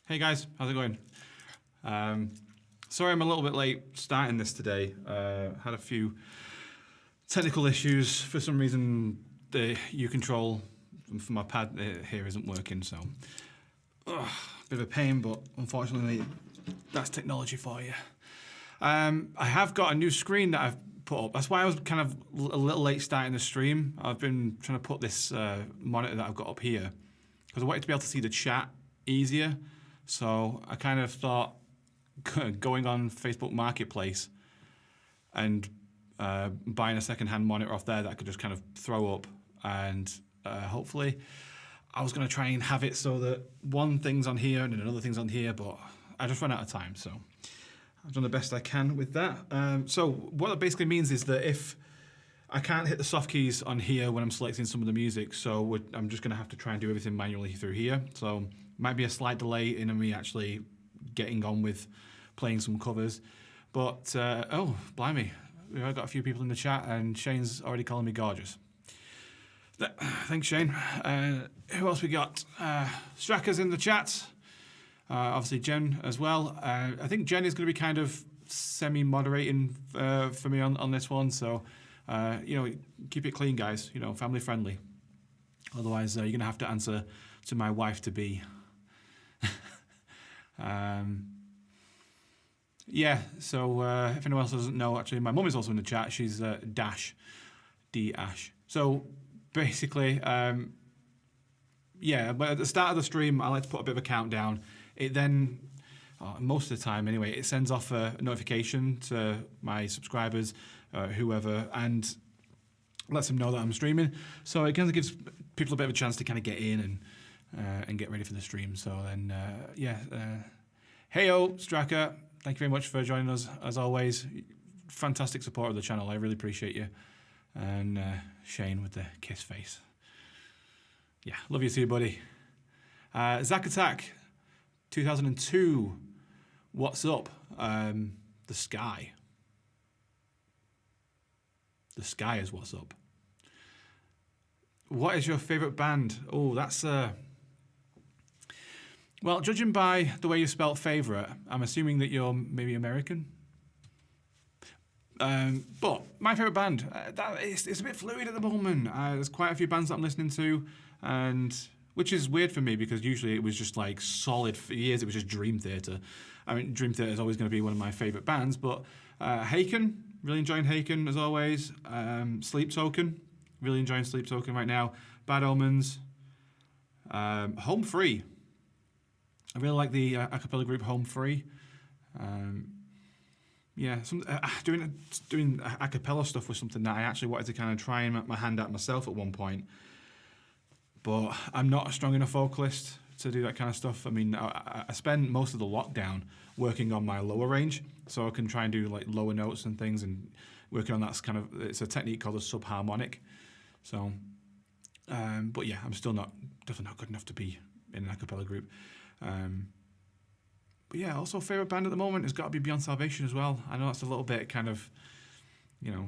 Hey guys, how's it going? Sorry I'm a little bit late starting this today. Had a few technical issues. For some reason the U-control for my pad here isn't working, so bit of a pain, but unfortunately that's technology for you. I have got a new screen that I've put up. That's why I was kind of a little late starting the stream. I've been trying to put this monitor that I've got up here because I wanted to be able to see the chat easier. So I kind of thought going on Facebook Marketplace and buying a second-hand monitor off there that I could just kind of throw up, and hopefully I was going to try and have it so that one thing's on here and another thing's on here, but I just ran out of time, so I've done the best I can with that. So what that basically means is that if I can't hit the soft keys on here when I'm selecting some of the music, so I'm just going to have to try and do everything manually through here. So might be a slight delay in me actually getting on with playing some covers. But, oh, blimey, we've got a few people in the chat, and Shane's already calling me gorgeous. Thanks, Shane. Who else we got? Stracker's in the chat. Obviously, Jen as well. I think Jen is going to be kind of semi-moderating for me on this one. So, you know, keep it clean, guys. You know, family friendly. Otherwise, you're going to have to answer to my wife-to-be. Yeah, so if anyone else doesn't know, actually, my mum is also in the chat. She's Dash, D-Ash. So basically, yeah, but at the start of the stream, I like to put a bit of a countdown. It then, most of the time anyway, it sends off a notification to my subscribers, whoever, and lets them know that I'm streaming. So it kind of gives people a bit of a chance to kind of get in and get ready for the stream. So then, yeah. Heyo, Stracker, thank you very much for joining us, as always. Fantastic support of the channel. I really appreciate you. And Shane with the kiss face. Yeah, love you too, buddy. Zack Attack, 2002. What's up? The Sky. The Sky is what's up. What is your favourite band? Oh, that's... Well, judging by the way you spelt favourite, I'm assuming that you're maybe American. But my favourite band, it's a bit fluid at the moment. There's quite a few bands that I'm listening to, and which is weird for me because usually it was just like solid for years. It was just Dream Theater. I mean, Dream Theater is always going to be one of my favourite bands, but Haken, really enjoying Haken as always. Sleep Token, really enjoying Sleep Token right now. Bad Omens. Home Free. I really like the a cappella group Home Free. Yeah, doing a cappella stuff was something that I actually wanted to kind of try and make my hand at myself at one point. But I'm not a strong enough vocalist to do that kind of stuff. I mean, I spend most of the lockdown working on my lower range, so I can try and do like lower notes and things, and working on that's kind of, it's a technique called a subharmonic. So, but yeah, I'm still definitely not good enough to be in an a cappella group. But yeah, also favourite band at the moment has got to be Beyond Salvation as well. I know that's a little bit kind of, you know,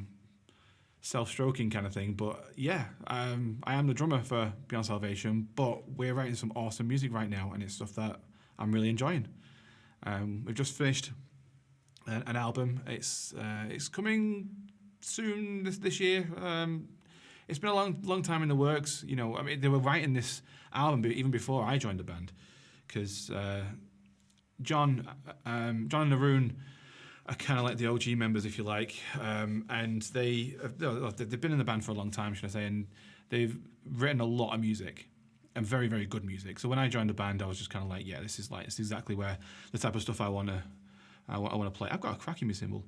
self-stroking kind of thing, but yeah, I am the drummer for Beyond Salvation, but we're writing some awesome music right now, and it's stuff that I'm really enjoying. We've just finished an album. It's coming soon this year. It's been a long time in the works. You know, I mean, they were writing this album even before I joined the band, because John and Naroon are kind of like the OG members, if you like, and they've been in the band for a long time, should I say, and they've written a lot of music, and very, very good music. So when I joined the band, I was just kind of like, yeah, this is exactly where the type of stuff I want to play. I've got a crack in my cymbal.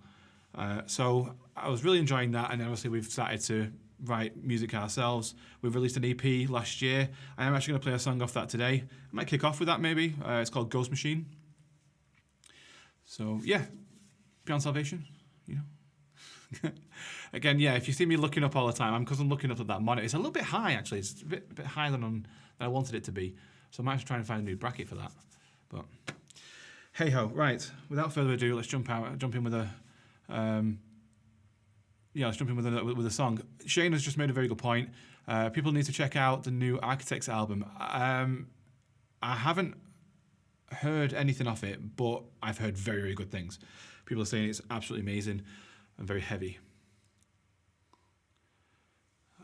So I was really enjoying that, and then obviously we've started to write music ourselves. We've released an EP last year. I am actually going to play a song off that today. I might kick off with that maybe. It's called Ghost Machine. So yeah, Beyond Salvation, you know. Again, yeah, if you see me looking up all the time, because I'm looking up at that monitor. It's a little bit high actually. It's a bit higher than I wanted it to be. So I might have to try and find a new bracket for that. But hey ho, right. Without further ado, let's jump in with a let's jump in with a song. Shane has just made a very good point. People need to check out the new Architects album. I haven't heard anything off it, but I've heard very, very good things. People are saying it's absolutely amazing and very heavy.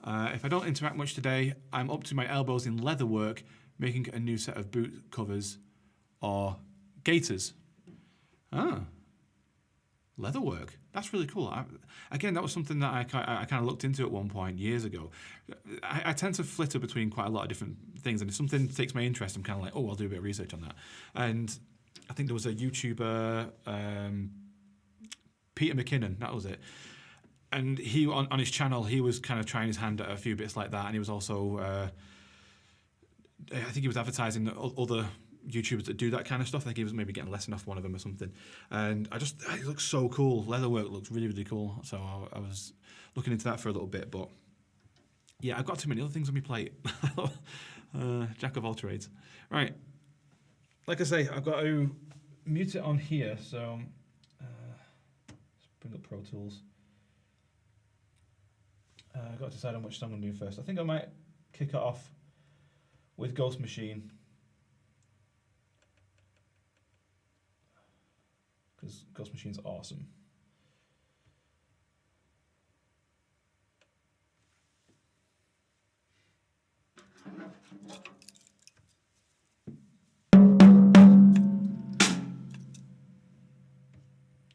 If I don't interact much today, I'm up to my elbows in leather work, making a new set of boot covers or gaiters. Leather work. That's really cool. Again, that was something that I kind of looked into at one point years ago. I tend to flitter between quite a lot of different things, and if something takes my interest, I'm kind of like, oh, I'll do a bit of research on that. And I think there was a YouTuber, Peter McKinnon, that was it. And he on his channel, he was kind of trying his hand at a few bits like that, and he was also, I think he was advertising other YouTubers that do that kind of stuff. I think he was maybe getting a lesson off one of them or something. And it looks so cool. Leatherwork looks really, really cool. So I was looking into that for a little bit. But yeah, I've got too many other things on my plate. Jack of all trades. Right. Like I say, I've got to mute it on here. So let's bring up Pro Tools. I've got to decide on which song I'm going to do first. I think I might kick it off with Ghost Machine, because Ghost Machine's awesome.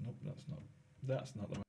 Nope, that's not the right.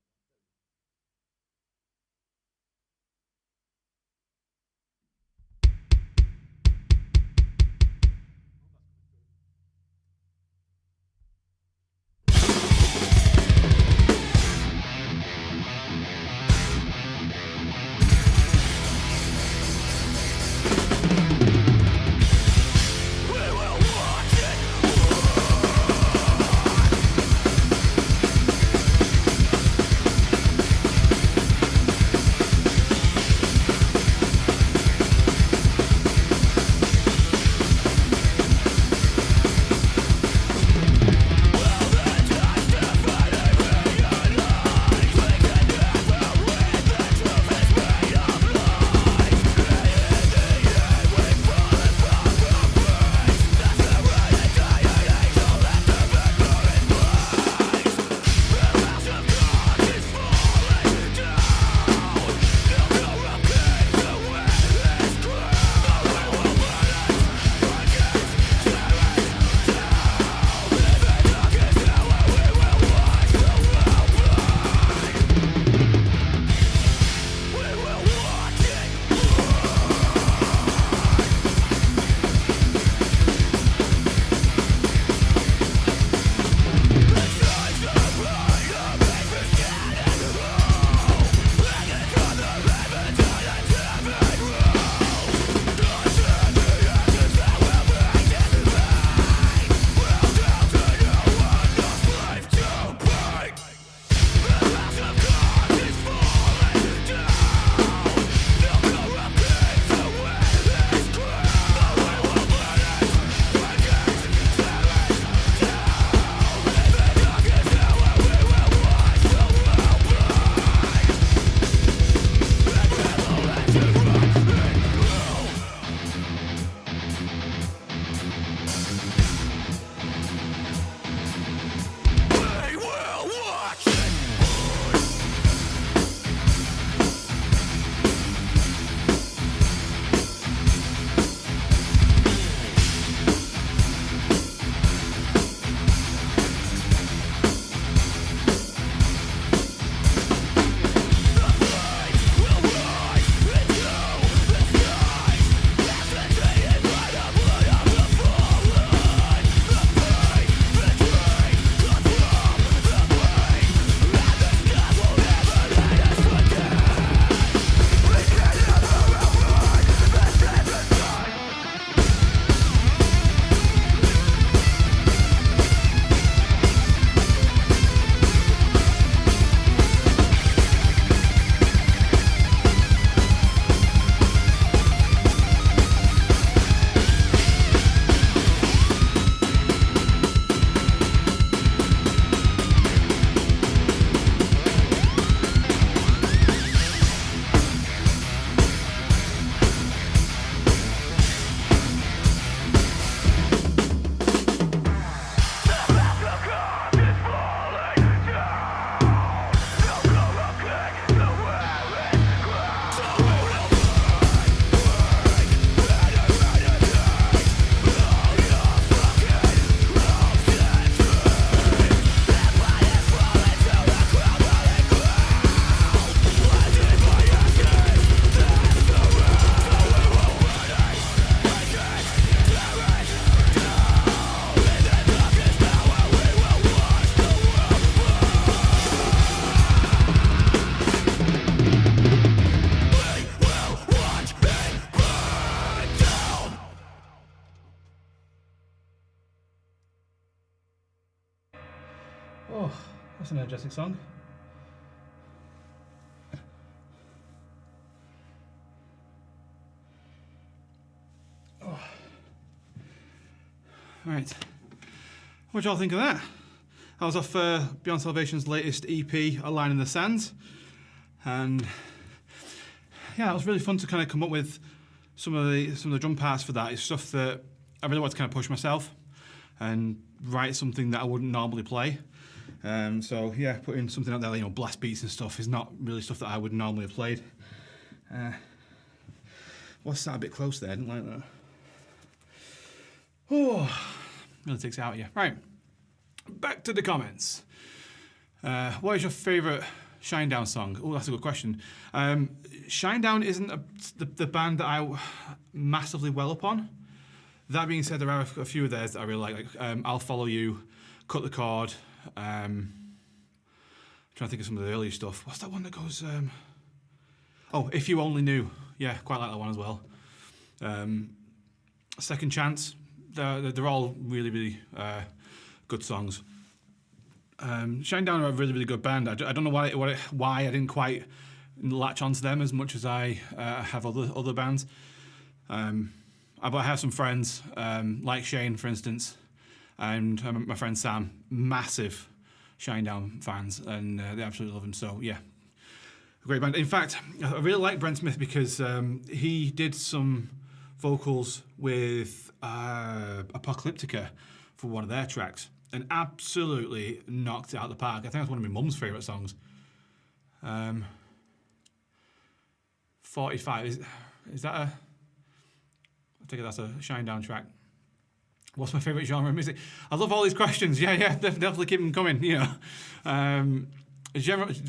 Oh, that's an energetic song. Oh. Right. What do y'all think of that? I was off Beyond Salvation's latest EP, A Line in the Sand, and yeah, it was really fun to kind of come up with some of the drum parts for that. It's stuff that I really want to kind of push myself and write something that I wouldn't normally play. So yeah, putting something out there, you know, blast beats and stuff is not really stuff that I would normally have played. What's that a bit close there? I didn't like that. Oh, really takes it out of you. Right, back to the comments. What is your favourite Shinedown song? Oh, that's a good question. Shinedown isn't the band that I massively well upon. That being said, there are a few of theirs that I really like I'll Follow You, Cut the Cord. I'm trying to think of some of the earlier stuff. What's that one that goes... Oh, If You Only Knew. Yeah, quite like that one as well. Second Chance. They're all really, really good songs. Shinedown are a really, really good band. I don't know why I didn't quite latch onto them as much as I have other bands. But I have some friends, like Shane, for instance, and my friend Sam, massive Shinedown fans, and they absolutely love him. So yeah, a great band. In fact, I really like Brent Smith because he did some vocals with Apocalyptica for one of their tracks, and absolutely knocked it out of the park. I think that's one of my mum's favourite songs. 45, is that a... I think that's a Shinedown track. What's my favourite genre of music? I love all these questions. Yeah, definitely keep them coming, you know.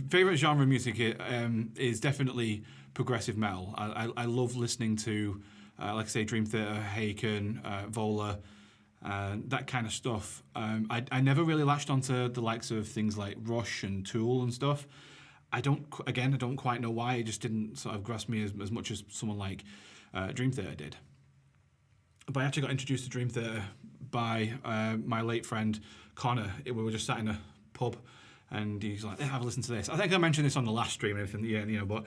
Favourite genre of music is definitely progressive metal. I love listening to, like I say, Dream Theater, Haken, Vola, that kind of stuff. I never really latched onto the likes of things like Rush and Tool and stuff. I don't quite know why. It just didn't sort of grasp me as much as someone like Dream Theater did. But I actually got introduced to Dream Theater by my late friend Connor. We were just sat in a pub, and he's like, "Have a listen to this." I think I mentioned this on the last stream and everything, yeah, you know. But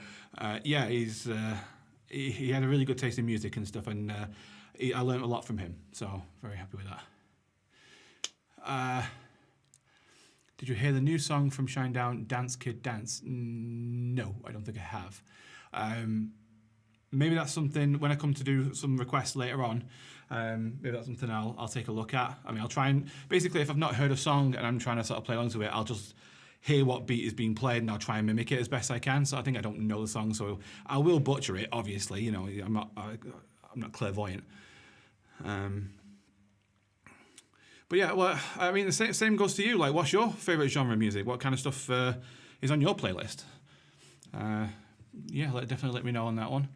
yeah, he had a really good taste in music and stuff, and I learned a lot from him. So very happy with that. Did you hear the new song from Shinedown, Dance Kid Dance? No, I don't think I have. Maybe that's something, when I come to do some requests later on, maybe that's something I'll take a look at. I mean, I'll try and, basically, if I've not heard a song and I'm trying to sort of play along to it, I'll just hear what beat is being played and I'll try and mimic it as best I can. So I think I don't know the song, so I will butcher it, obviously. You know, I'm not clairvoyant. But yeah, well, I mean, the same goes to you. Like, what's your favourite genre of music? What kind of stuff is on your playlist? Yeah, definitely let me know on that one.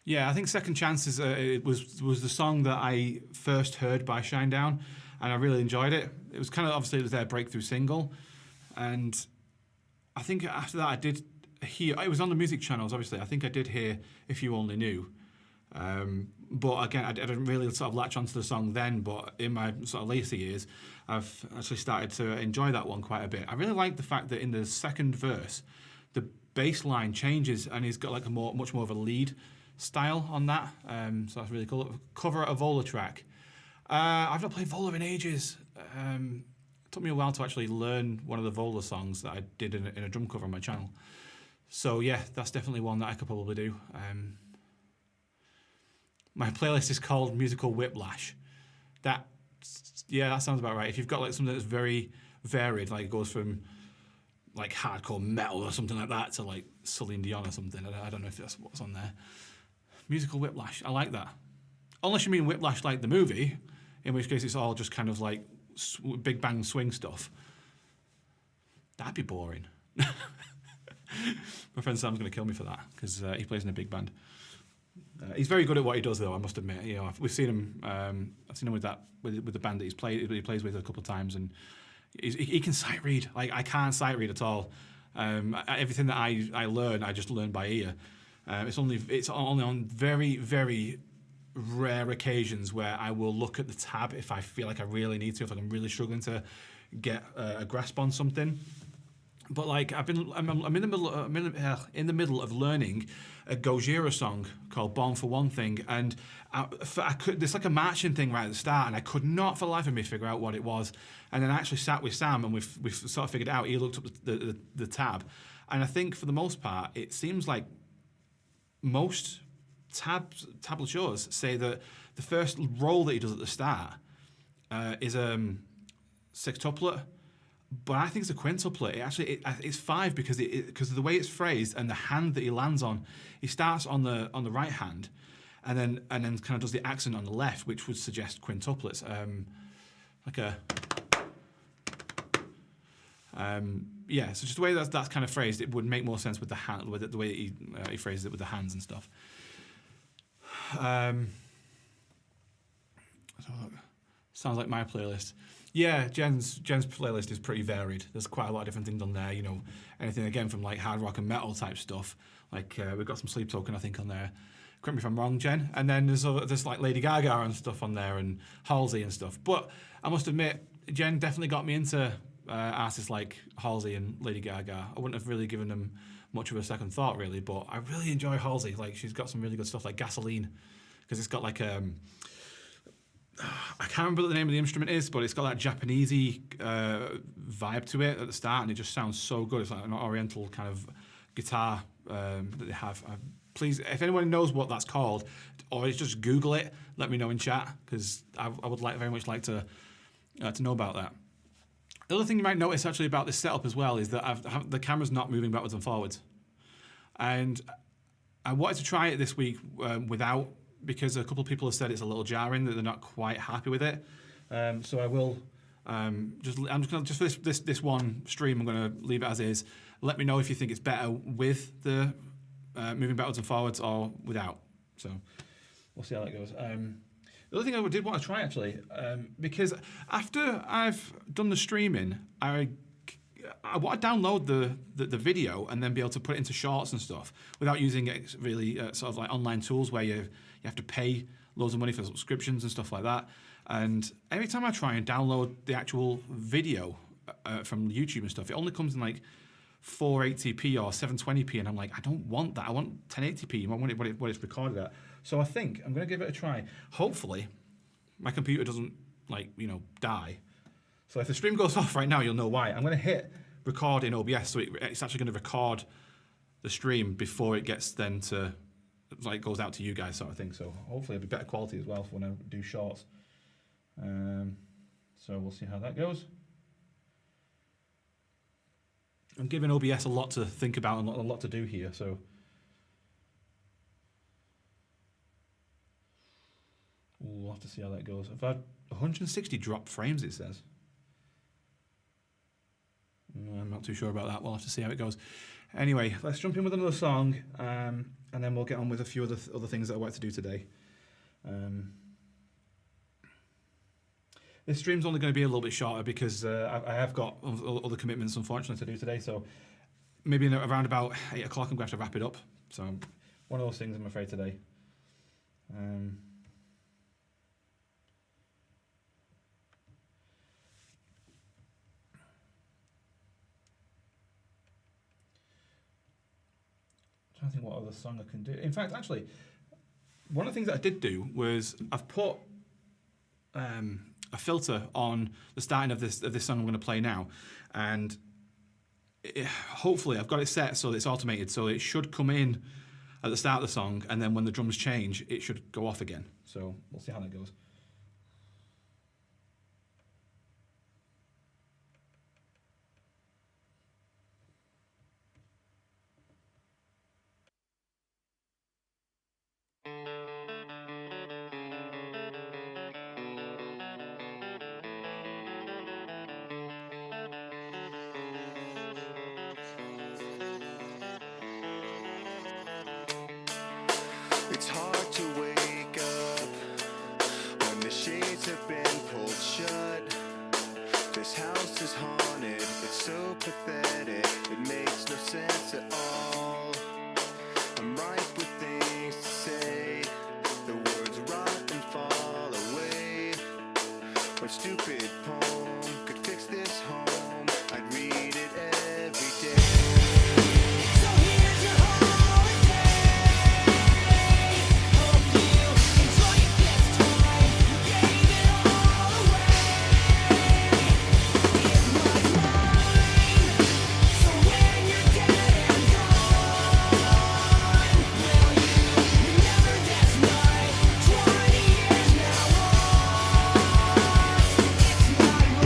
Yeah, I think Second Chance it was the song that I first heard by Shinedown, and I really enjoyed it. It was kind of, obviously, it was their breakthrough single, and I think after that I did hear, it was on the music channels, obviously. I think I did hear If You Only Knew. But again, I didn't really sort of latch onto the song then, but in my sort of later years, I've actually started to enjoy that one quite a bit. I really like the fact that in the second verse, the bass line changes and he's got like much more of a lead style on that. So that's really cool. Cover a Vola track. I've not played Vola in ages. It took me a while to actually learn one of the Vola songs that I did in a drum cover on my channel. So yeah, that's definitely one that I could probably do. My playlist is called Musical Whiplash. That sounds about right. If you've got like something that's very varied, like it goes from like hardcore metal or something like that to like Celine Dion or something. I don't know if that's what's on there. Musical Whiplash. I like that. Unless you mean Whiplash like the movie, in which case it's all just kind of like big bang swing stuff. That'd be boring. My friend Sam's going to kill me for that because he plays in a big band. He's very good at what he does, though. I must admit. You know, we've seen him. I've seen him with the band that he plays with a couple of times, and he can sight read. Like I can't sight read at all. Everything that I learn, I just learn by ear. It's only on very, very rare occasions where I will look at the tab if I feel like I really need to, if I'm really struggling to get a grasp on something. But like I'm in the middle of learning a Gojira song called "Born for One Thing," and there's like a marching thing right at the start, and I could not for the life of me figure out what it was. And then I actually sat with Sam, and we've sort of figured it out. He looked up the tab, and I think for the most part, it seems like most tablatures say that the first roll that he does at the start is sextuplet, but I think it's a quintuplet. It's 5 because of the way it's phrased and the hand that he lands on. He starts on the right hand, and then kind of does the accent on the left, which would suggest quintuplets. So just the way that's kind of phrased, it would make more sense with the hand, with the way he phrases it with the hands and stuff. Sounds like my playlist. Yeah, Jen's playlist is pretty varied. There's quite a lot of different things on there. You know, anything again from like hard rock and metal type stuff. Like we've got some Sleep Token, I think, on there. Correct me if I'm wrong, Jen. And then there's like Lady Gaga and stuff on there, and Halsey and stuff. But I must admit, Jen definitely got me into artists like Halsey and Lady Gaga. I wouldn't have really given them much of a second thought, really. But I really enjoy Halsey. Like she's got some really good stuff, like Gasoline, because it's got like I can't remember what the name of the instrument is, but it's got that Japanesey vibe to it at the start, and it just sounds so good. It's like an oriental kind of guitar that they have. Please, if anyone knows what that's called, or just Google it, let me know in chat, because I would very much like to know about that. The other thing you might notice actually about this setup as well is that the camera's not moving backwards and forwards, and I wanted to try it this week without, because a couple of people have said it's a little jarring, that they're not quite happy with it. So I will just for this one stream, I'm gonna leave it as is. Let me know if you think it's better with the moving backwards and forwards or without. So we'll see how that goes. The other thing I did want to try actually, because after I've done the streaming, I want to download the video and then be able to put it into shorts and stuff without using really sort of like online tools where you have to pay loads of money for subscriptions and stuff like that. And every time I try and download the actual video from YouTube and stuff, it only comes in like 480p or 720p, and I'm like, I don't want that. I want 1080p. I want what it's recorded at. So I think I'm going to give it a try. Hopefully, my computer doesn't die. So if the stream goes off right now, you'll know why. I'm going to hit record in OBS, so it's actually going to record the stream before it gets then to, like, goes out to you guys, sort of thing. So hopefully it'll be better quality as well for when I do shorts. So we'll see how that goes. I'm giving OBS a lot to think about and a lot to do here, so. We'll have to see how that goes. I've had 160 drop frames, it says. I'm not too sure about that. We'll have to see how it goes. Anyway, let's jump in with another song, and then we'll get on with a few other things that I want to do today. This stream's only going to be a little bit shorter because I have got other commitments, unfortunately, to do today. So maybe around about 8 o'clock I'm going to have to wrap it up. So one of those things, I'm afraid, today. I think what other song I can do. In fact, actually, one of the things that I did do was I've put a filter on the starting of this song I'm going to play now, and hopefully I've got it set so that it's automated, so it should come in at the start of the song, and then when the drums change, it should go off again. So we'll see how that goes. It's hard to wake up stupid poem could fix this home, I'd read it every day. So here's your holiday. Hope you enjoy it this time. You gave it all away. It was mine. So when you're dead and gone, will you remember this night? 20 years now lost. It's not right.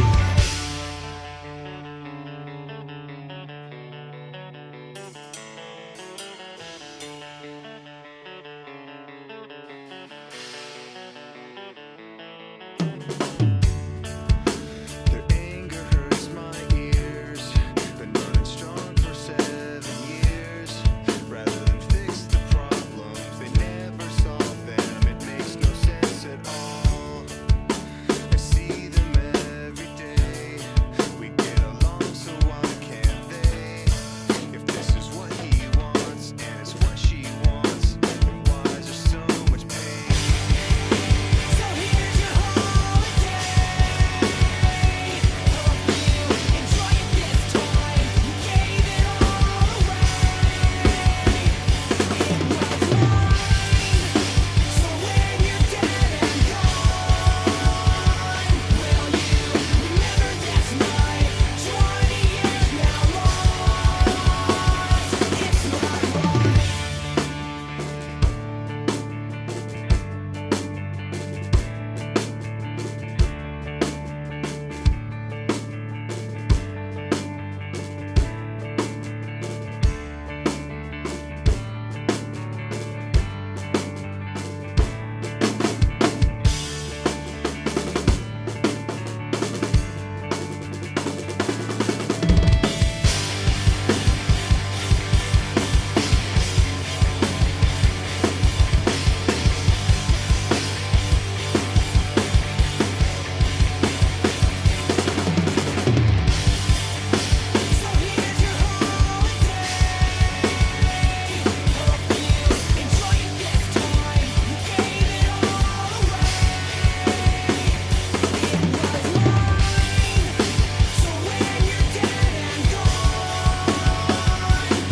Their anger hurts my ears. Been running strong for 7 years. Rather than fix the problems, they never solve them. It makes no sense at all. I see them every day. We get along, so why can't they? If this is what he wants and it's what she wants, then why is there so much pain? So here's your holiday. Hope you enjoy it this time. You gave it all away. It was mine. So when you're dead and gone, will you remember this night? 20 years now lost. It's not right. So here's your holiday. Hope you enjoy it this time. You gave it all away. It was mine. So when you're dead and gone,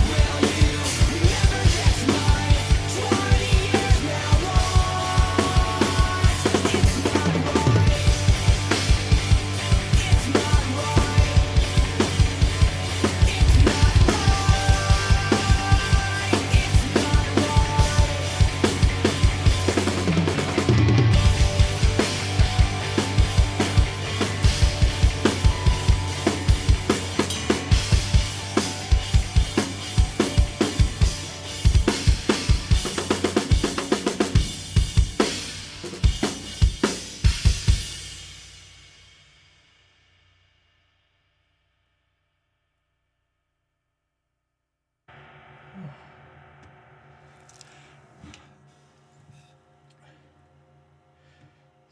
will you remember this night? 20 years now lost. It's not right. It's not right. It's not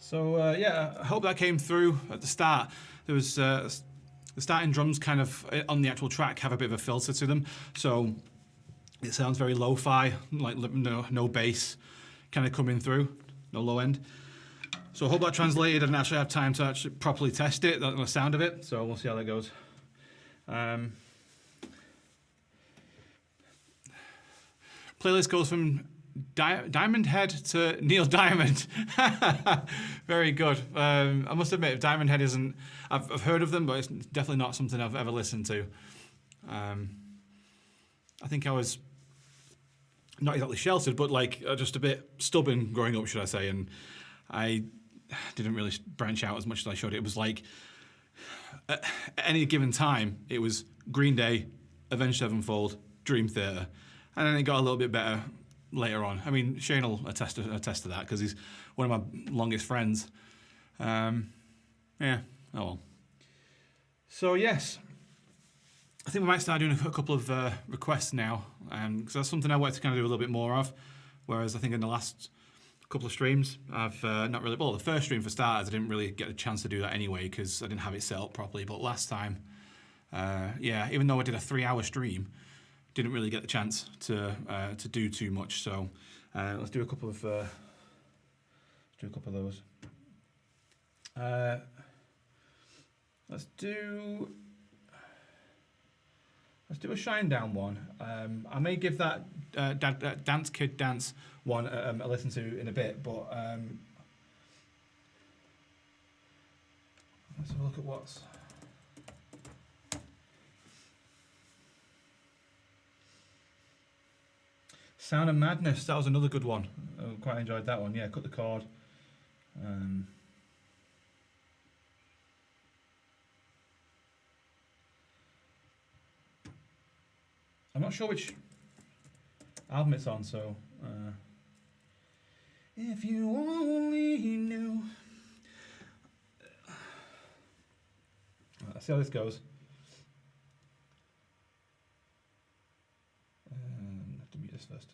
So yeah, I hope that came through at the start. There was the starting drums kind of on the actual track have a bit of a filter to them, so it sounds very lo-fi, like no bass kind of coming through, no low end. So I hope that translated and actually have time to actually properly test it, the sound of it. So we'll see how that goes. Playlist goes from Diamond Head to Neil Diamond. Very good. I must admit, Diamond Head isn't. I've heard of them, but it's definitely not something I've ever listened to. I think I was not exactly sheltered, but like just a bit stubborn growing up, should I say? And I didn't really branch out as much as I should. It was like at any given time, it was Green Day, Avenged Sevenfold, Dream Theater, and then it got a little bit better later on. I mean, Shane will attest to that because he's one of my longest friends. Yeah, oh well. So yes, I think we might start doing a couple of requests now, because that's something I want to kind of do a little bit more of. Whereas I think in the last couple of streams, I've not really. Well, the first stream for starters, I didn't really get a chance to do that anyway because I didn't have it set up properly. But last time, yeah, even though I did a 3-hour stream, didn't really get the chance to do too much. So let's do a couple of those. Let's do a Shinedown one. I may give that Dance Kid Dance one a listen to in a bit, but let's have a look at what's. Sound of Madness, that was another good one. I quite enjoyed that one. Yeah, cut the chord. I'm not sure which album it's on, so if you only knew. Let's see how this goes. I have to mute this first.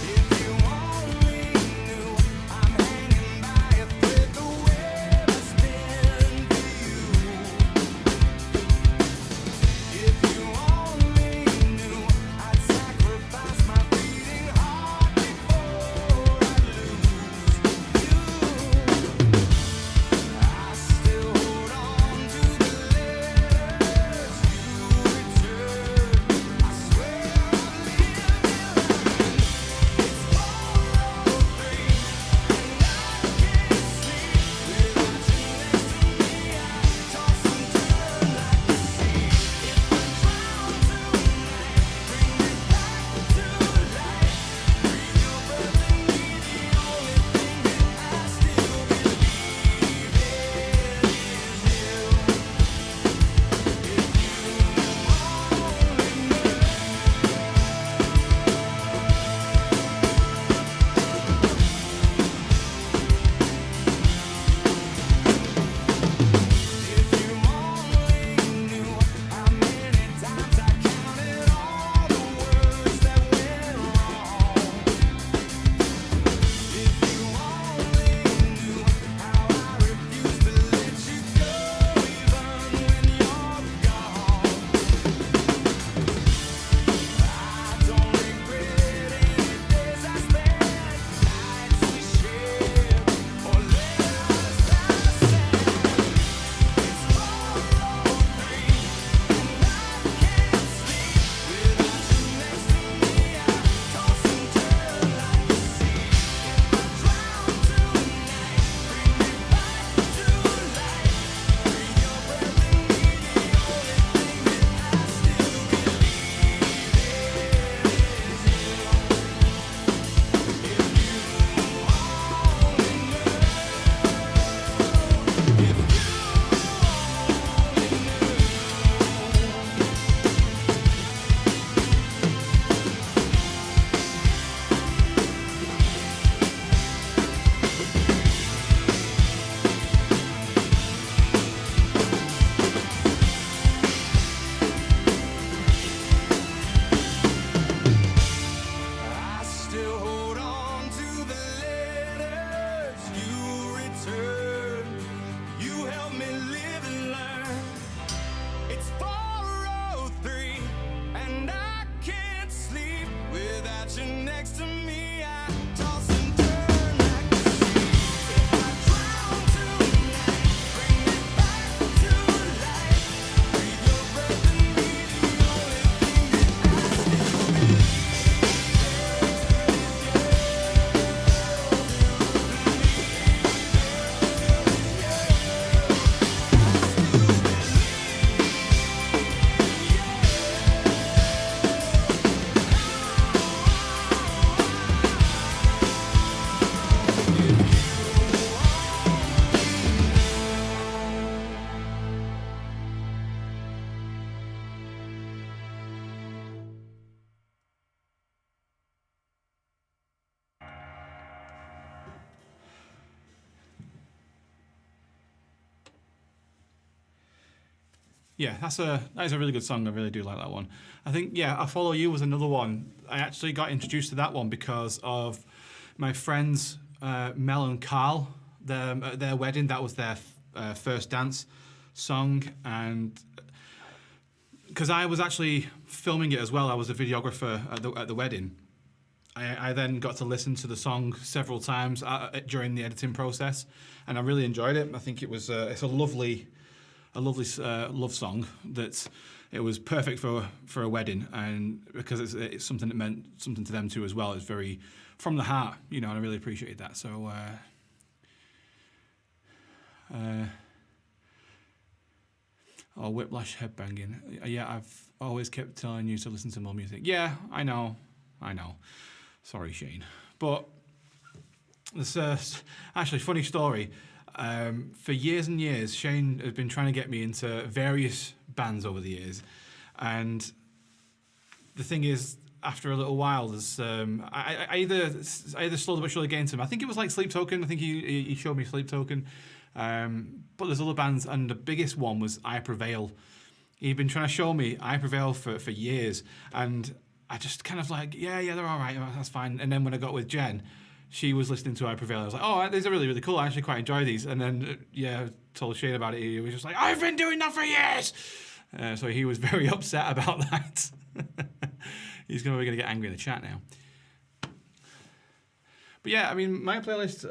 If you only yeah, that is a really good song. I really do like that one. I think, yeah, I Follow You was another one. I actually got introduced to that one because of my friends Mel and Carl. At their wedding, that was their first dance song, and because I was actually filming it as well, I was a videographer at the wedding. I then got to listen to the song several times during the editing process, and I really enjoyed it. I think it's a lovely love song that it was perfect for a wedding, and because it's something that meant something to them too as well. It's very from the heart, you know, and I really appreciated that. So. Whiplash headbanging. Yeah, I've always kept telling you to listen to more music. Yeah, I know. Sorry, Shane. But this actually funny story. For years and years, Shane has been trying to get me into various bands over the years, and the thing is, after a little while, there's I either slowly but surely get into him. I think it was like Sleep Token. I think he showed me Sleep Token. But there's other bands, and the biggest one was I Prevail. He'd been trying to show me I Prevail for years, and I just kind of like, yeah, they're all right, that's fine. And then when I got with Jen, she was listening to I Prevail. I was like, oh, these are really, really cool. I actually quite enjoy these. And then, told Shane about it. He was just like, I've been doing that for years. So he was very upset about that. He's going to get angry in the chat now. But yeah, I mean, my playlist...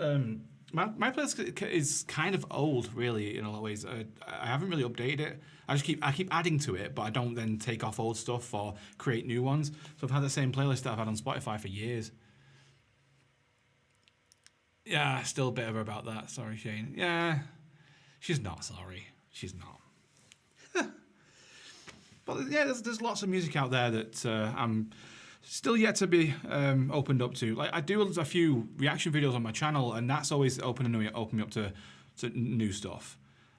My playlist is kind of old, really, in a lot of ways. I haven't really updated it. I keep adding to it, but I don't then take off old stuff or create new ones. So I've had the same playlist that I've had on Spotify for years. Yeah, still bitter about that. Sorry, Shane. Yeah, she's not sorry. She's not. But yeah, there's lots of music out there that I'm still yet to be opened up to. Like I do a few reaction videos on my channel, and that's always opening me up to new stuff.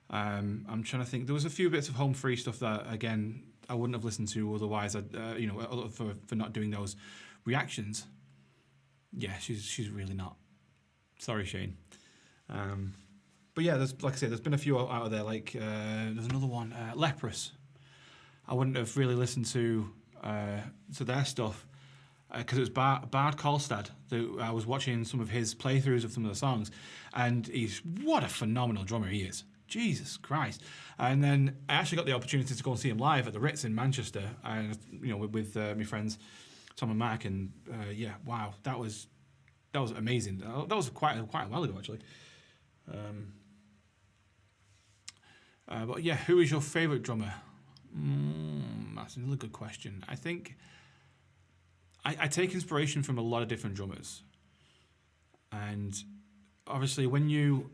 I'm trying to think. There was a few bits of home free stuff that again I wouldn't have listened to otherwise. For not doing those reactions. Yeah, she's really not. Sorry, Shane. But yeah, like I said, there's been a few out of there. Like there's another one, Leprous. I wouldn't have really listened to their stuff. Because it was Bard Karlstad. I was watching some of his playthroughs of some of the songs, and what a phenomenal drummer he is. Jesus Christ! And then I actually got the opportunity to go and see him live at the Ritz in Manchester, and with my friends Tom and Mark, and wow, that was amazing. That was quite a while ago actually. But yeah, who is your favourite drummer? That's another good question. I think. I take inspiration from a lot of different drummers, and obviously when you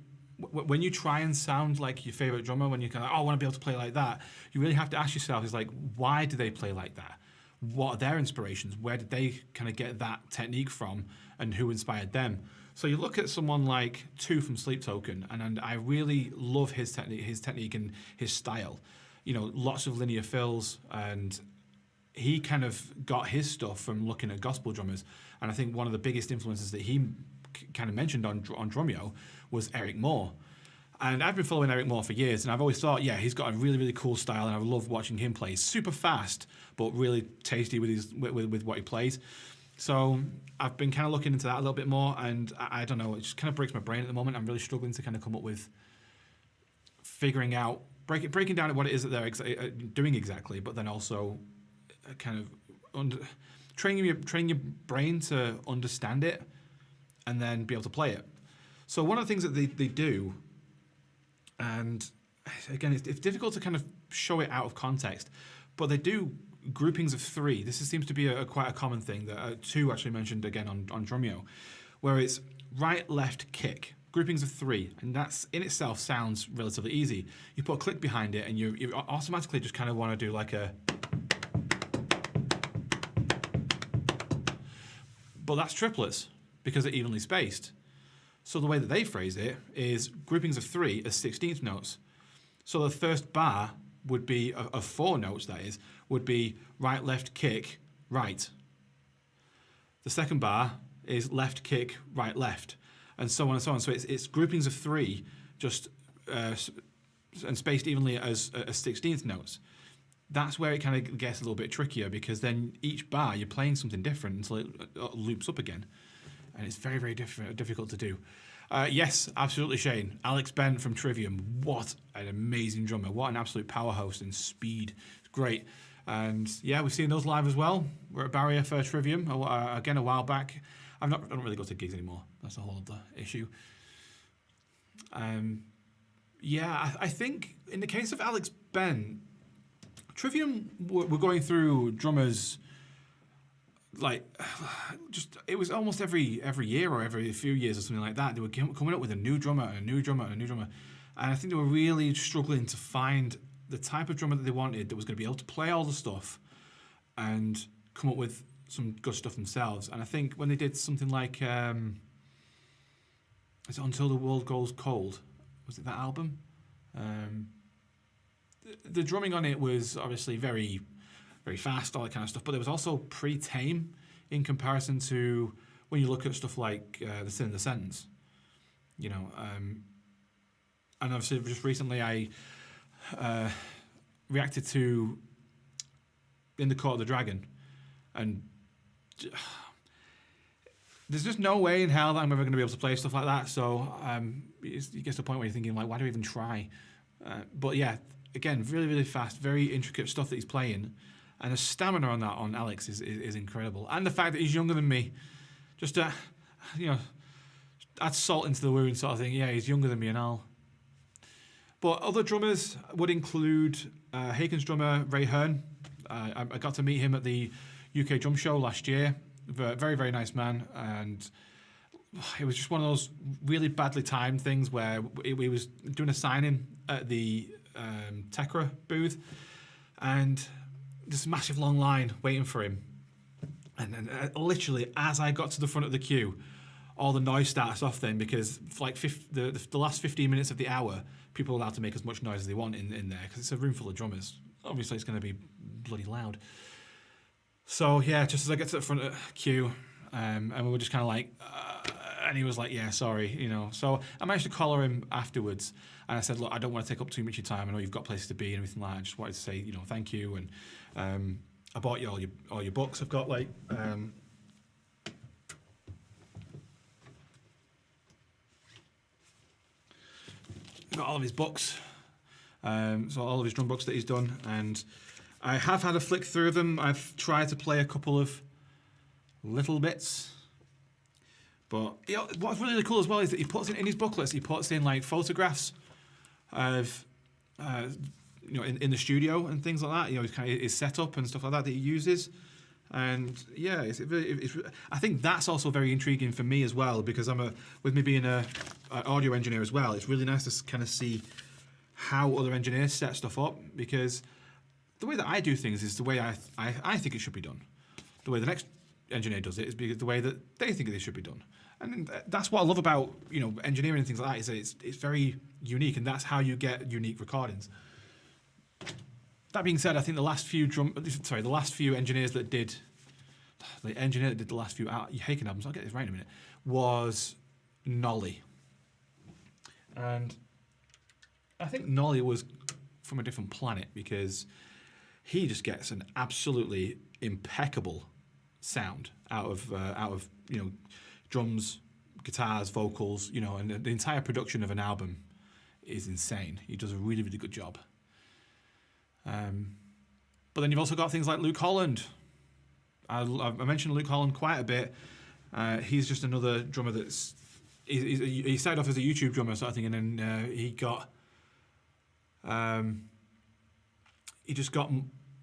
try and sound like your favorite drummer, when you kind of I want to be able to play like that, you really have to ask yourself is like, why do they play like that? What are their inspirations? Where did they kind of get that technique from, and who inspired them? So you look at someone like Tu from Sleep Token, and I really love his technique and his style. Lots of linear fills, and he kind of got his stuff from looking at gospel drummers. And I think one of the biggest influences that he kind of mentioned on Drumeo was Eric Moore. And I've been following Eric Moore for years, and I've always thought, yeah, he's got a really, really cool style, and I love watching him play. He's super fast, but really tasty with what he plays. So I've been kind of looking into that a little bit more, and I don't know, it just kind of breaks my brain at the moment. I'm really struggling to kind of come up with figuring out, breaking down what it is that they're doing exactly, but then also kind of training your brain to understand it and then be able to play it. So one of the things that they do, and again, it's difficult to kind of show it out of context, but they do groupings of 3. This seems to be quite a common thing that Tu actually mentioned again on Drumeo, where it's right, left, kick. Groupings of 3, and that's in itself sounds relatively easy. You put a click behind it, and you automatically just kind of want to do like a. But that's triplets because they're evenly spaced. So the way that they phrase it is groupings of 3 as 16th notes. So the first bar would be of 4 notes. That is would be right, left, kick, right. The second bar is left, kick, right, left, and so on and so on. So it's groupings of 3, just and spaced evenly as 16th notes. that's where it kind of gets a little bit trickier, because then each bar you're playing something different until it loops up again, and it's very, very difficult to do. Yes, absolutely, Shane. Alex Bent from Trivium. What an amazing drummer. What an absolute powerhouse in speed. It's great. And yeah, we've seen those live as well. We're at Barrier for Trivium again a while back. I don't really go to gigs anymore. That's a whole other issue. Yeah, I think in the case of Alex Bent, Trivium were going through drummers, like, just, it was almost every year or every few years or something like that. They were coming up with a new drummer and a new drummer and a new drummer. And I think they were really struggling to find the type of drummer that they wanted that was going to be able to play all the stuff and come up with some good stuff themselves. And I think when they did something like, is it Until the World Goes Cold? Was it that album? The drumming on it was obviously very, very fast, all that kind of stuff, but there was also pretty tame in comparison to when you look at stuff like The Sin in the Sentence, you know. And obviously just recently I reacted to In the Court of the Dragon, and there's just no way in hell that I'm ever going to be able to play stuff like that. So it gets to the point where you're thinking, like, why do I even try? But yeah, again, really, really fast, very intricate stuff that he's playing. And the stamina on that on Alex is incredible. And the fact that he's younger than me, just to, you know, add salt into the wound sort of thing. Yeah, he's younger than me and all. But other drummers would include Haken's drummer, Ray Hearn. I got to meet him at the UK Drum Show last year. Very, very nice man. And it was just one of those really badly timed things where we was doing a signing at the Tekra booth, and this massive long line waiting for him. And literally, as I got to the front of the queue, all the noise starts off then, because for like the last 15 minutes of the hour, people are allowed to make as much noise as they want in there, because it's a room full of drummers. Obviously, it's going to be bloody loud. So yeah, just as I get to the front of the queue, and we were just kind of like, and he was like, yeah, sorry, you know. So I managed to collar him afterwards, and I said, look, I don't want to take up too much of your time. I know you've got places to be and everything like that. I just wanted to say, you know, thank you. And I bought you all your books. I've got like, got all of his books. So all of his drum books that he's done, and I have had a flick through them. I've tried to play a couple of little bits. But you know, what's really cool as well is that he puts in his booklets, he puts in like photographs of, you know, in the studio and things like that. You know, his setup and stuff like that he uses. And yeah, I think that's also very intriguing for me as well, because with me being an audio engineer as well, it's really nice to kind of see how other engineers set stuff up, because the way that I do things is the way I think it should be done. The way the next engineer does it is the way that they think it should be done. And that's what I love about, you know, engineering and things like that, is that it's very unique, and that's how you get unique recordings. That being said, I think the last few engineers that did the last few Haken albums, I'll get this right in a minute, was Nolly. And I think Nolly was from a different planet, because he just gets an absolutely impeccable sound out of you know, drums, guitars, vocals, you know, and the entire production of an album is insane. He does a really, really good job. But then you've also got things like Luke Holland. I mentioned Luke Holland quite a bit. He's just another drummer that's... He started off as a YouTube drummer sort of thing, and then he just got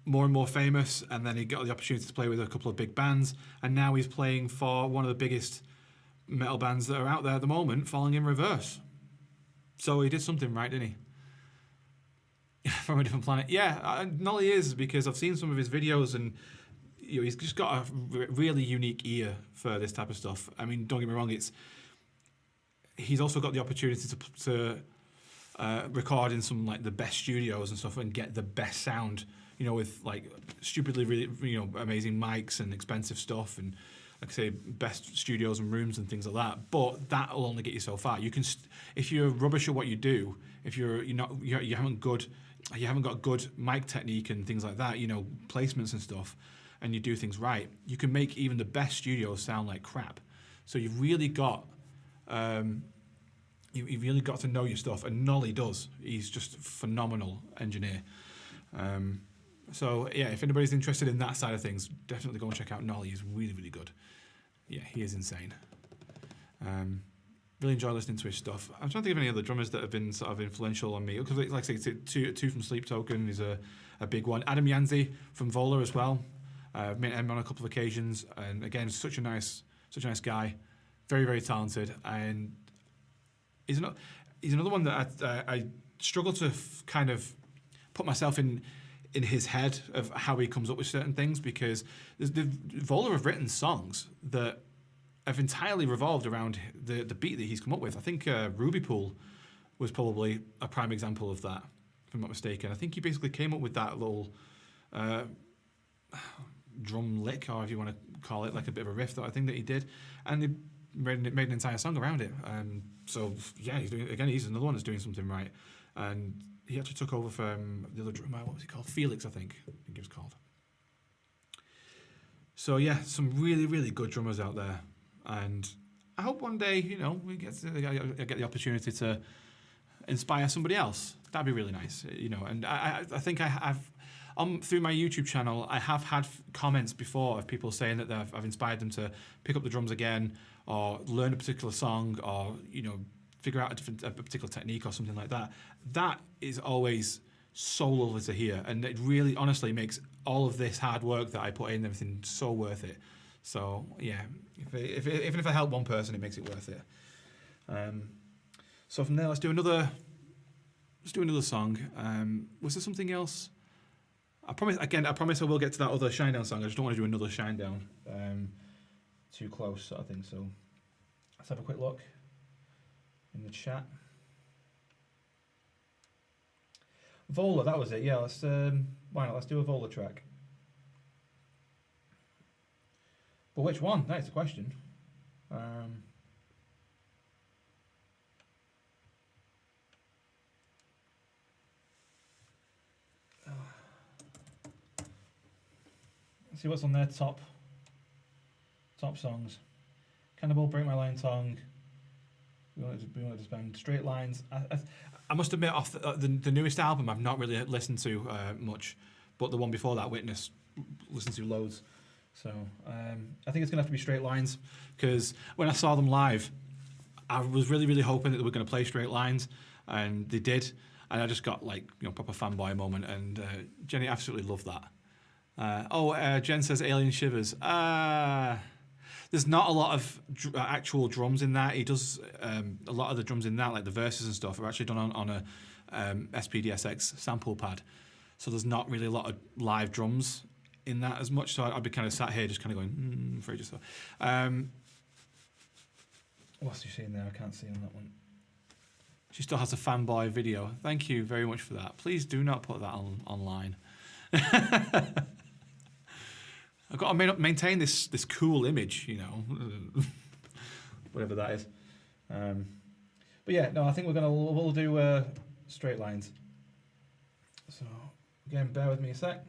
more and more famous, and then he got the opportunity to play with a couple of big bands, and now he's playing for one of the biggest metal bands that are out there at the moment, Falling in Reverse. So he did something right, didn't he? From a different planet. Yeah, Nolly is, because I've seen some of his videos, and you know, he's just got a really unique ear for this type of stuff. I mean, don't get me wrong, he's also got the opportunity to record in some like the best studios and stuff, and get the best sound, you know, with like stupidly really, you know, amazing mics and expensive stuff, and like I say, best studios and rooms and things like that. But that will only get you so far. You can, if you're rubbish at what you do, if you haven't good, you haven't got good mic technique and things like that, you know, placements and stuff, and you do things right, you can make even the best studios sound like crap. So you've really got you've really got to know your stuff, and Nolly does. He's just a phenomenal engineer. So yeah, if anybody's interested in that side of things, definitely go and check out Nolly. He's really, really good. Yeah, he is insane. Really enjoy listening to his stuff. I'm trying to think of any other drummers that have been sort of influential on me. Because, like I say, two from Sleep Token is a big one. Adam Yanzi from Vola as well. Met him on a couple of occasions, and again, such a nice guy, very, very talented, and he's another one that I struggle to kind of put myself in his head of how he comes up with certain things, because Vola have written songs that have entirely revolved around the beat that he's come up with. I think Ruby Pool was probably a prime example of that, if I'm not mistaken. I think he basically came up with that little drum lick, or if you want to call it, like a bit of a riff that I think that he did, and they made an entire song around it. So yeah, he's another one that's doing something right. And he actually took over from the other drummer. What was he called? Felix, I think he was called. So yeah, some really, really good drummers out there. And I hope one day, you know, I get the opportunity to inspire somebody else. That'd be really nice, you know. And I think I've through my YouTube channel, I have had comments before of people saying that I've inspired them to pick up the drums again, or learn a particular song, or, you know, figure out a particular technique or something like that. That is always so lovely to hear, and it really, honestly, makes all of this hard work that I put in, everything, so worth it. So yeah, even if I help one person, it makes it worth it. So from there, let's do another song. Was there something else? I promise I will get to that other Shinedown song. I just don't want to do another Shinedown too close, sort of thing. So let's have a quick look in the chat. Vola, that was it. Yeah, let's why not? Let's do a Vola track. But which one? That is the question. Let's see what's on their top songs. Cannibal, Break My Lying Tongue. We wanted to spend Straight Lines. I must admit, off the newest album, I've not really listened to much, but the one before that, Witness, listened to loads. So I think it's gonna have to be Straight Lines, because when I saw them live, I was really, really hoping that they were gonna play Straight Lines, and they did, and I just got, like, you know, proper fanboy moment, and Jenny absolutely loved that. Jen says Alien Shivers. There's not a lot of actual drums in that. He does a lot of the drums in that, like the verses and stuff, are actually done on a SPDSX sample pad. So there's not really a lot of live drums in that as much. So I'd be kind of sat here just kind of going, for ages. So, what's she saying there? I can't see on that one. She still has a fanboy video. Thank you very much for that. Please do not put that online. I've got to maintain this cool image, you know, whatever that is. But yeah, no, I think we'll do Straight Lines. So again, bear with me a sec.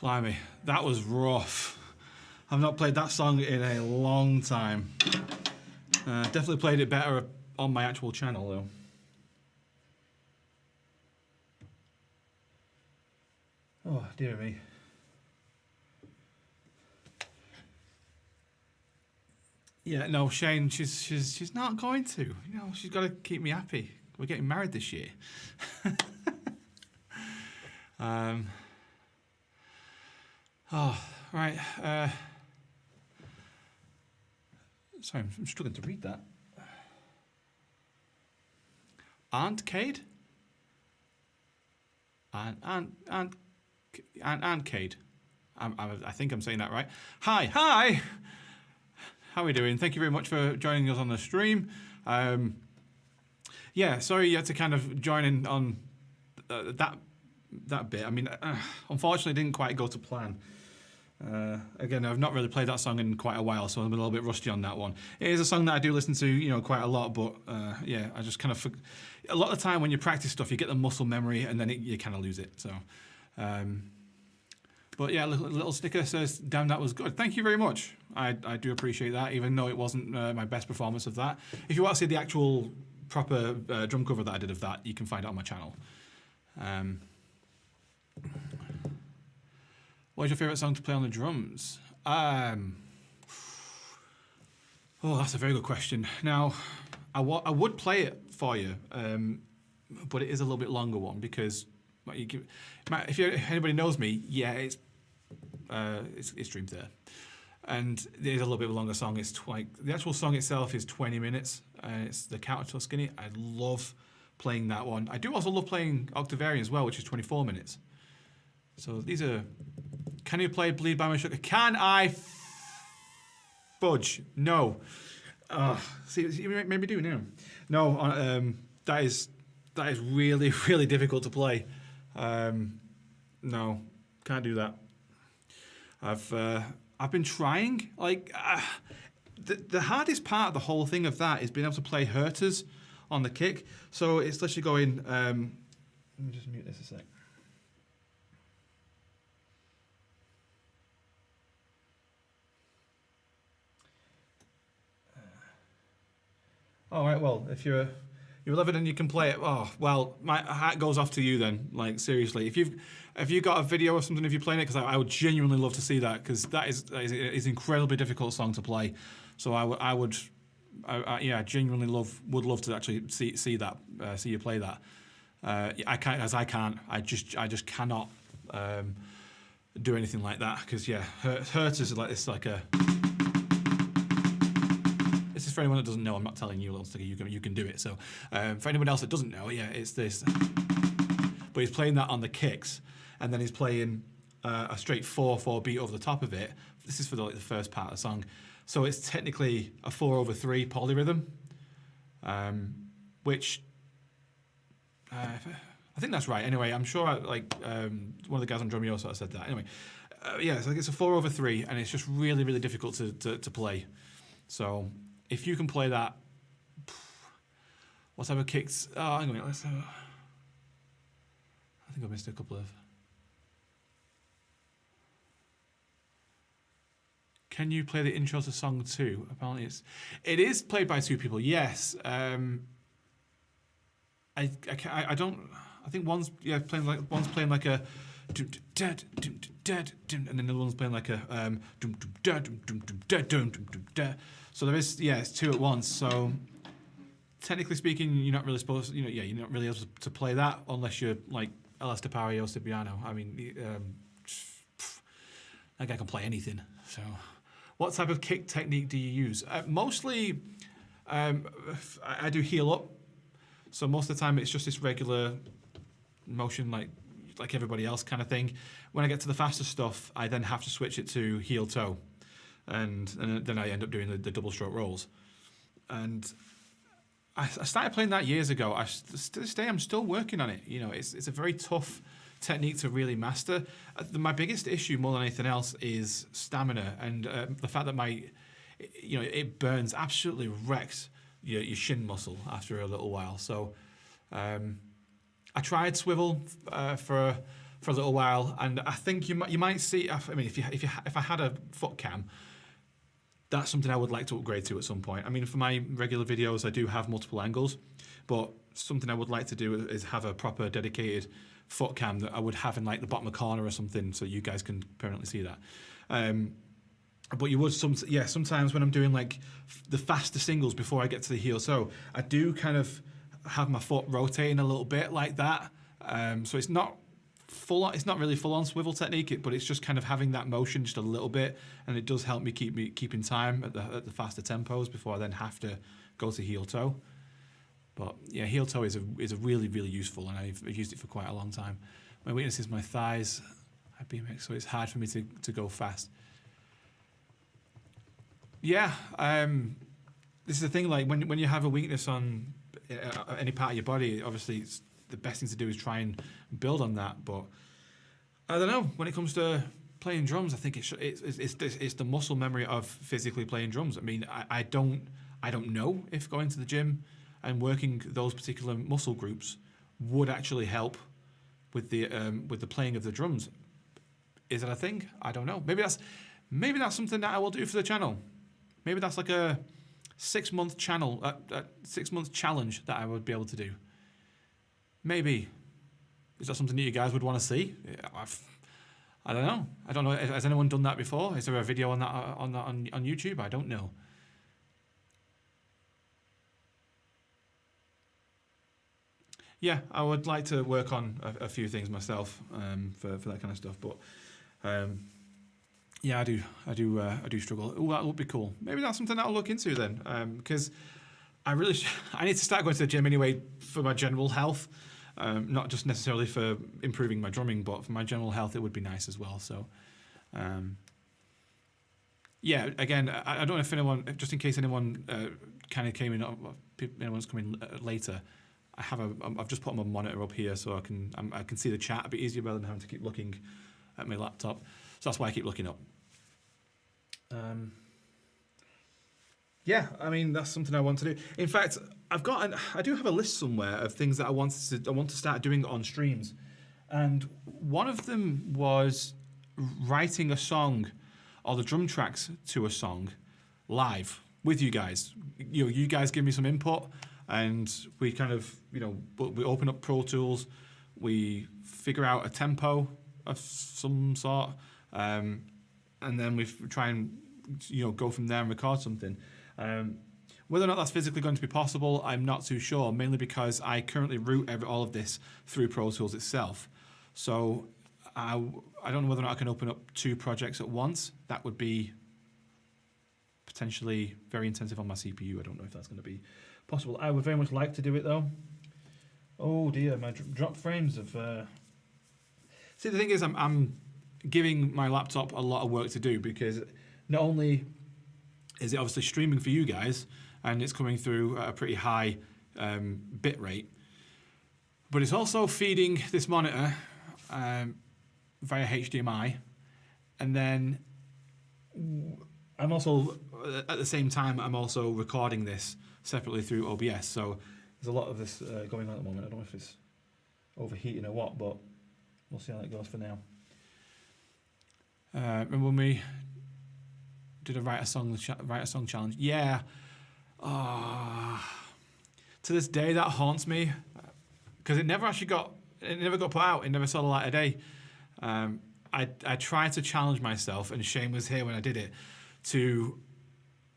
Blimey, that was rough. I've not played that song in a long time. Definitely played it better on my actual channel though. Oh, dear me. Yeah, no, Shane, she's not going to. You know, she's got to keep me happy. We're getting married this year. Oh, right. Sorry, I'm struggling to read that. Aunt Cade? Aunt Cade. I think I'm saying that right. Hi. How are we doing? Thank you very much for joining us on the stream. Yeah, sorry you had to kind of join in on that bit. I mean, unfortunately, it didn't quite go to plan. Again, I've not really played that song in quite a while, so I'm a little bit rusty on that one. It is a song that I do listen to, you know, quite a lot, but yeah, I just kind of a lot of the time when you practice stuff, you get the muscle memory, and then you kind of lose it. So, but yeah, little sticker says, "Damn, that was good." Thank you very much. I do appreciate that, even though it wasn't my best performance of that. If you want to see the actual proper drum cover that I did of that, you can find it on my channel. What is your favourite song to play on the drums? Oh, that's a very good question. Now, I would play it for you, but it is a little bit longer one because if anybody knows me, yeah, it's Dream Theater, and it is a little bit of a longer song. It's the actual song itself is 20 minutes, and it's the Count to Tuscany. I love playing that one. I do also love playing Octavarian as well, which is 24 minutes. So these are. Can you play Bleed by My Sugar? Can I fudge? No. See, maybe do now. No, that is really, really difficult to play. No, can't do that. I've been trying. Like the hardest part of the whole thing of that is being able to play Herters on the kick. So it's literally going. Let me just mute this a sec. All right, well, if you're 11 and you can play it, oh, well, my hat goes off to you then. Like, seriously. If you've got a video or something of you playing it, because I would genuinely love to see that, because that is an incredibly difficult song to play. So I would genuinely would love to actually see that, see you play that. I can't. I just cannot do anything like that, because, yeah, Hertz is like, it's like a... This is for anyone that doesn't know. I'm not telling you, little sticker. You can do it. So for anyone else that doesn't know, yeah, it's this. But he's playing that on the kicks, and then he's playing a straight 4/4 beat over the top of it. This is for the first part of the song, so it's technically a 4/3 polyrhythm, which I think that's right. Anyway, I'm sure one of the guys on Drumeo sort of said that. Anyway, yeah, so it's a 4/3, and it's just really, really difficult to play. So. If you can play that, what type of kicks? Oh, hang on a minute. Let's have. I think I missed a couple of. Can you play the intro to song 2? Apparently, it is played by 2 people. Yes. I don't. I think one's playing like a. And then the other one's playing like a. So there is, it's 2 at once. So technically speaking, you're not really supposed, you're not really able to play that unless you're like L.S. Tapario or Cipriano. I mean, that guy can play anything. So, what type of kick technique do you use? Mostly, I do heel up. So most of the time, it's just this regular motion, like everybody else kind of thing. When I get to the faster stuff, I then have to switch it to heel toe. And then I end up doing the double stroke rolls. And I started playing that years ago. To this day, I'm still working on it. It's a very tough technique to really master. My biggest issue, more than anything else, is stamina and the fact that it burns, absolutely wrecks your shin muscle after a little while. So I tried swivel for for a little while, and I think you might see. I mean, if I had a foot cam, that's something I would like to upgrade to at some point. I mean, for my regular videos, I do have multiple angles, but something I would like to do is have a proper dedicated foot cam that I would have in like the bottom corner or something, so you guys can permanently see that. But you would sometimes when I'm doing like the faster singles before I get to the heel toe, I do kind of have my foot rotating a little bit like that. So it's not full on, it's not really full on swivel technique, but it's just kind of having that motion just a little bit, and it does help me keep in time at the faster tempos before I then have to go to heel toe. But yeah, heel toe is a really, really useful, and I've used it for quite a long time. My weakness is my thighs at BMX, so it's hard for me to go fast. Yeah, this is the thing, like when you have a weakness on any part of your body, obviously it's the best thing to do is try and build on that. But I don't know, when it comes to playing drums, I think it's the muscle memory of physically playing drums. I mean, I don't know if going to the gym and working those particular muscle groups would actually help with the playing of the drums. Is it a thing? I don't know. Maybe that's something that I will do for the channel. Maybe that's like a 6-month channel, 6-month challenge that I would be able to do. Maybe. Is that something that you guys would want to see? I don't know. I don't know. Has anyone done that before? Is there a video on that on YouTube? I don't know. Yeah, I would like to work on a few things myself for that kind of stuff, but yeah, I do struggle. Oh, that would be cool. Maybe that's something I'll look into then, because I need to start going to the gym anyway for my general health, not just necessarily for improving my drumming, but for my general health, it would be nice as well. So, yeah, again, I don't know if anyone, just in case anyone kind of came in, anyone's coming later. I've just put my monitor up here so I can see the chat a bit easier rather than having to keep looking at my laptop. So that's why I keep looking up. Yeah, I mean, that's something I want to do. In fact, I do have a list somewhere of things that I want to start doing on streams, and one of them was writing a song or the drum tracks to a song live with you guys. You guys give me some input, and we kind of, we open up Pro Tools, we figure out a tempo of some sort, and then we try and go from there and record something. Whether or not that's physically going to be possible, I'm not too sure, mainly because I currently route all of this through Pro Tools itself. So I don't know whether or not I can open up 2 projects at once. That would be potentially very intensive on my CPU. I don't know if that's going to be possible. I would very much like to do it though. Oh dear, my drop frames have... See, the thing is, I'm giving my laptop a lot of work to do, because not only is it obviously streaming for you guys, and it's coming through at a pretty high bit rate, but it's also feeding this monitor via HDMI, and then I'm also, at the same time, I'm also recording this separately through OBS, so there's a lot of this going on at the moment. I don't know if it's overheating or what, but we'll see how that goes for now. Remember when we did a write a song challenge? Yeah. To this day, that haunts me, because it never got put out. It never saw the light of day. I tried to challenge myself, and Shane was here when I did it, to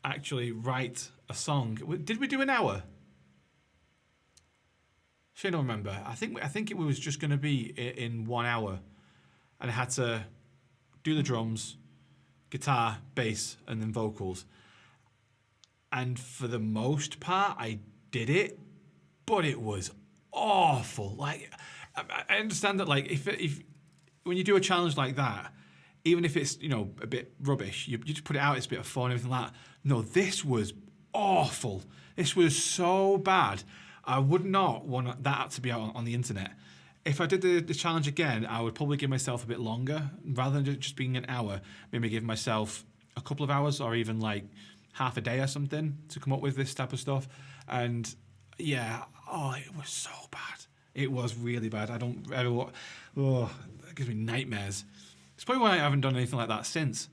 actually write a song. Did we do an hour? Shane don't remember. I think it was just going to be in 1 hour, and I had to do the drums, guitar, bass, and then vocals. And for the most part, I did it, but it was awful. Like, I understand that, like, if when you do a challenge like that, even if it's, a bit rubbish, you just put it out, it's a bit of fun and everything like that. No, this was awful. This was so bad. I would not want that to be out on the internet. If I did the challenge again, I would probably give myself a bit longer. Rather than just being an hour, maybe give myself a couple of hours, or even like half a day or something, to come up with this type of stuff. And yeah, it was so bad. It was really bad. I don't ever gives me nightmares. It's probably why I haven't done anything like that since,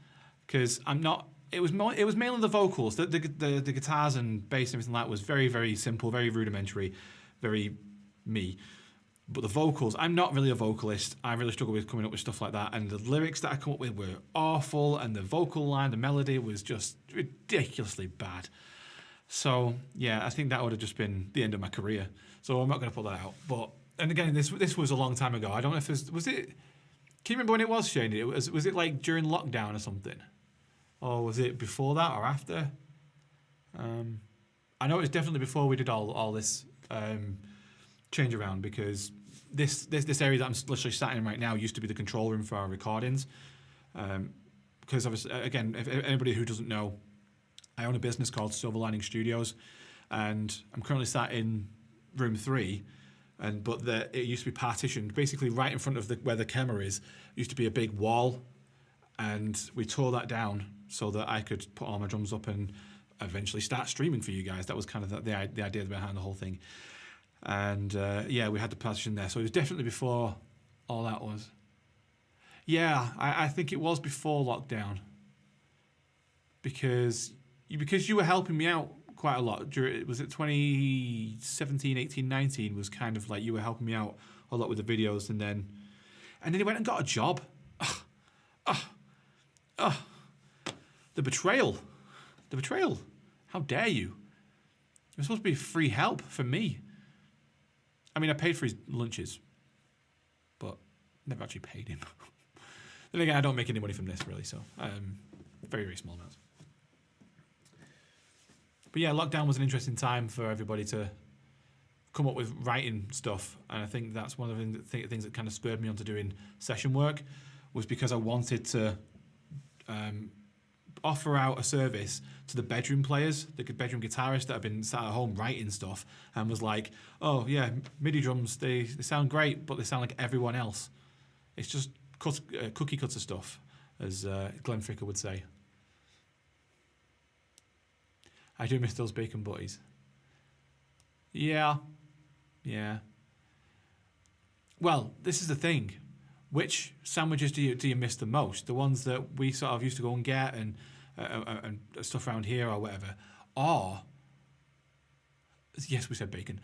because I'm not. It was mainly the vocals, the guitars and bass and everything like that was very, very simple, very rudimentary, very me. But the vocals, I'm not really a vocalist. I really struggle with coming up with stuff like that. And the lyrics that I come up with were awful. And the vocal line, the melody was just ridiculously bad. So, yeah, I think that would have just been the end of my career. So I'm not going to put that out. But, and again, this was a long time ago. I don't know if was it, can you remember when it was, Shane? Was it like during lockdown or something? Or was it before that or after? I know it was definitely before we did all this change around, because this area that I'm literally sat in right now used to be the control room for our recordings. Because obviously, again, if anybody who doesn't know, I own a business called Silver Lining Studios, and I'm currently sat in room 3. But it used to be partitioned, basically right in front of where the camera is. Used to be a big wall, and we tore that down so that I could put all my drums up and eventually start streaming for you guys. That was kind of the idea behind the whole thing. And yeah, we had the partition there. So it was definitely before all that was. Yeah, I think it was before lockdown. Because you were helping me out quite a lot. Was it 2017, 18, 19 was kind of like you were helping me out a lot with the videos, and then he went and got a job. The betrayal. How dare you? It was supposed to be free help for me. I mean, I paid for his lunches, but never actually paid him. Then again, I don't make any money from this, really, so very, very small amounts. But yeah, lockdown was an interesting time for everybody to come up with writing stuff, and I think that's one of the things that kind of spurred me on to doing session work, was because I wanted to offer out a service to the bedroom players, the bedroom guitarists that have been sat at home writing stuff, and was like, oh yeah, MIDI drums, they sound great, but they sound like everyone else. It's just cookie cutter stuff, as Glenn Fricker would say. I do miss those bacon butties. Yeah. Well, this is the thing. Which sandwiches do you miss the most? The ones that we sort of used to go and get and stuff around here or whatever, or yes, we said bacon,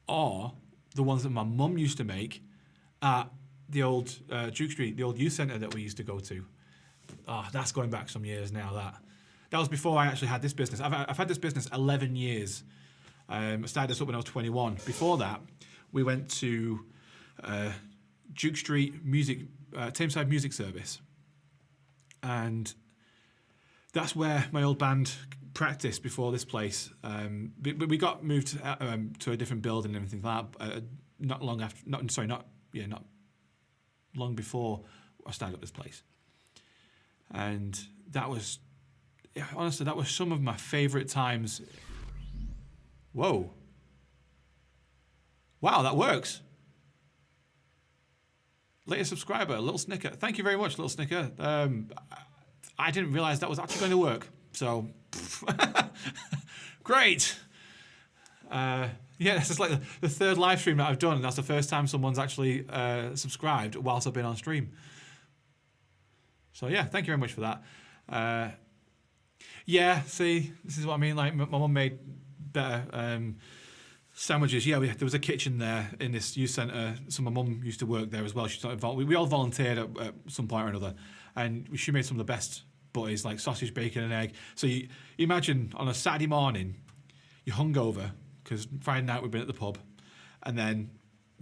or the ones that my mum used to make at the old Duke Street, the old youth centre that we used to go to. That's going back some years now. That was before I actually had this business. I've had this business 11 years. I started this up when I was 21. Before that, we went to Duke Street Tameside Music Service, and that's where my old band practiced before this place. We got moved to a different building and everything like that. Not long before I started up this place, and that was, honestly, that was some of my favourite times. Whoa! Wow, that works. Latest subscriber, Little Snicker. Thank you very much, Little Snicker. I didn't realise that was actually going to work. So, great. Yeah, this is like the third live stream that I've done, and that's the first time someone's actually subscribed whilst I've been on stream. So yeah, thank you very much for that. Yeah, see, this is what I mean. Like, my mum made better sandwiches. Yeah, there was a kitchen there in this youth centre. So my mum used to work there as well. We all volunteered at some point or another, and she made some of the best butties, like sausage, bacon, and egg. So you imagine on a Saturday morning, you're hungover because Friday night we've been at the pub, and then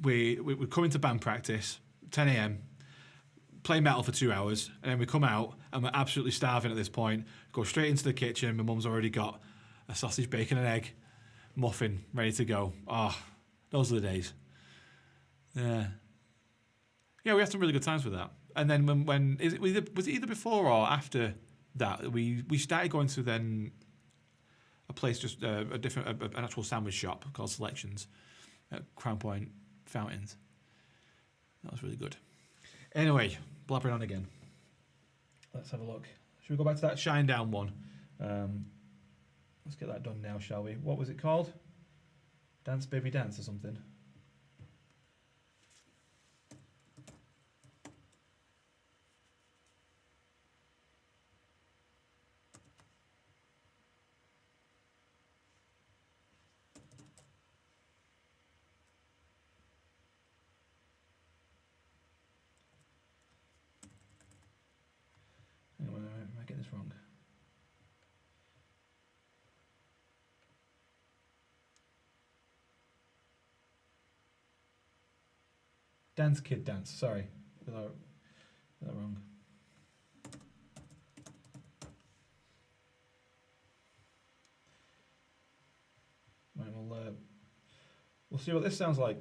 we come into band practice 10 a.m. play metal for 2 hours, and then we come out and we're absolutely starving at this point. Go straight into the kitchen. My mum's already got a sausage, bacon, and egg muffin ready to go. Those are the days. Yeah, we had some really good times with that. And then was it either before or after that we started going to then a place, just an actual sandwich shop called Selections at Crown Point Fountains. That was really good. Anyway, blabbering on again. Let's have a look. Should we go back to that Shinedown one? Let's get that done now, shall we? What was it called? Dance Baby Dance or something? this wrong. Dance Kid Dance, sorry. Did I that wrong? Right, we'll see what this sounds like.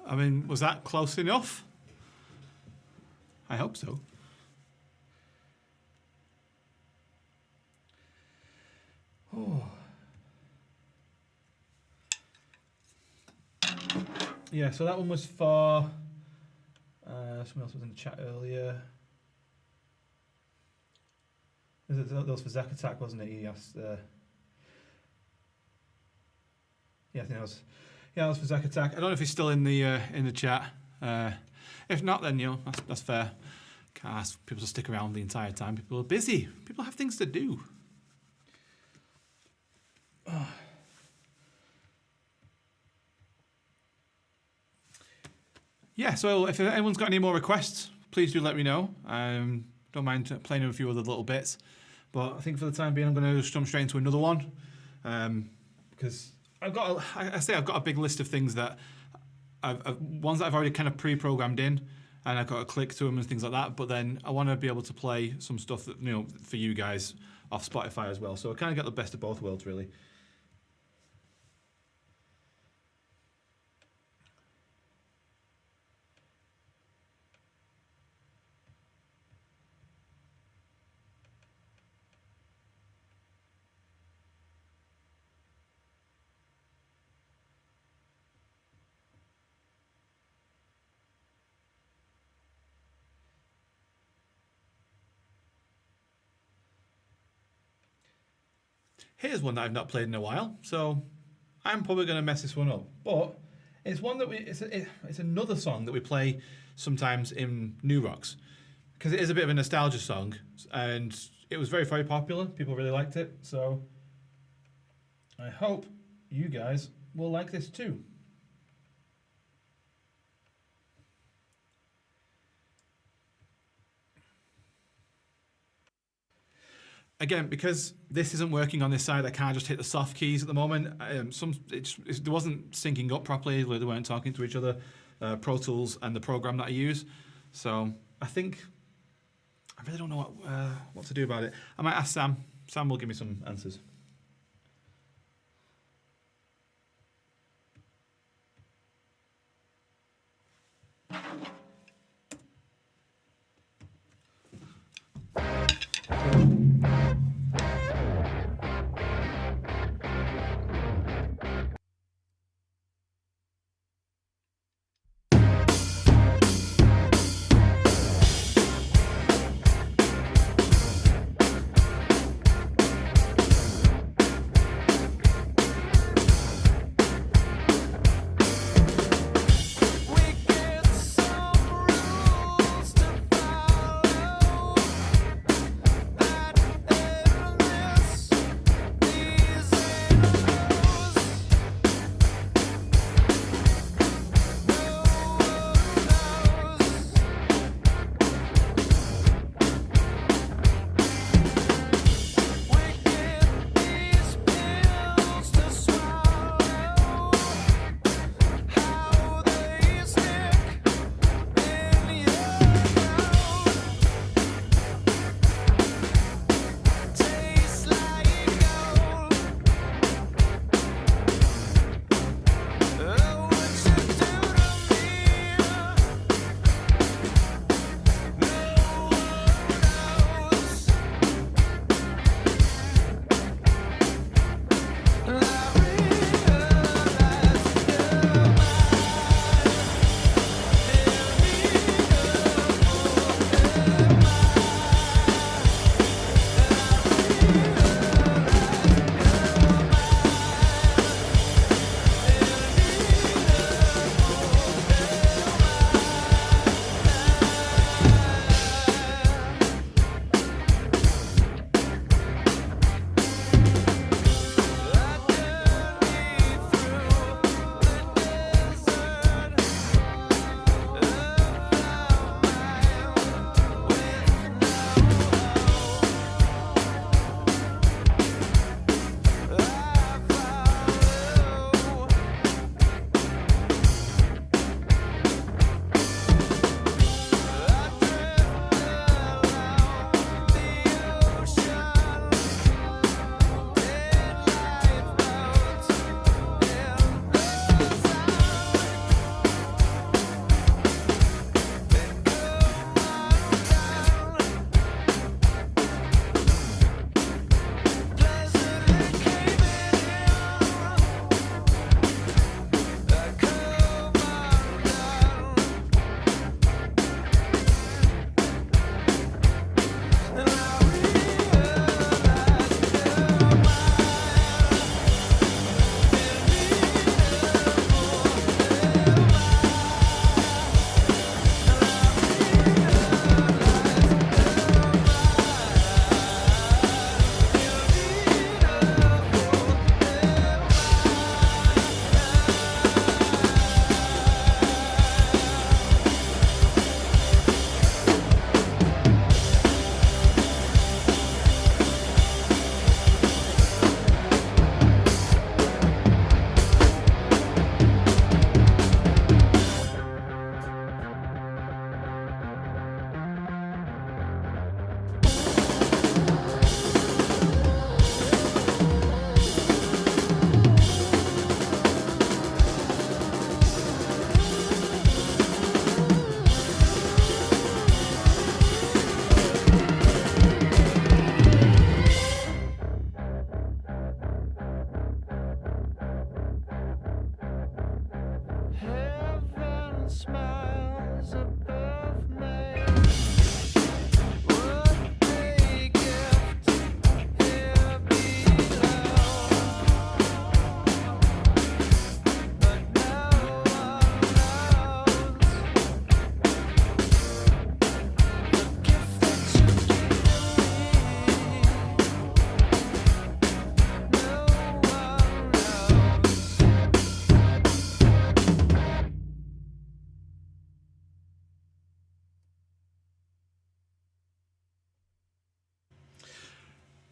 I mean, was that close enough? I hope so. Oh. Yeah, so that one was for... someone else was in the chat earlier. That was for Zack Attack, wasn't it? He asked... yeah, I think that was... Yeah, that was for Zack Attack. I don't know if he's still in the chat. If not, then, you know, that's fair. Can't ask people to stick around the entire time. People are busy. People have things to do. Yeah, so if anyone's got any more requests, please do let me know. don't mind playing a few other little bits. But I think for the time being, I'm going to jump straight into another one. Because I've got a big list of things that ones that I've already kind of pre-programmed in, and I've got to click to them and things like that. But then I want to be able to play some stuff that, you know, for you guys off Spotify as well. So I kind of get the best of both worlds, really. Here's one that I've not played in a while, so I'm probably going to mess this one up. But it's one that it's another song that we play sometimes in New Rocks, because it is a bit of a nostalgia song, and it was very, very popular. People really liked it, so I hope you guys will like this too. Again, because this isn't working on this side, I can't just hit the soft keys at the moment. It wasn't syncing up properly. They weren't talking to each other. Pro Tools and the program that I use. So I think I really don't know what to do about it. I might ask Sam. Sam will give me some answers.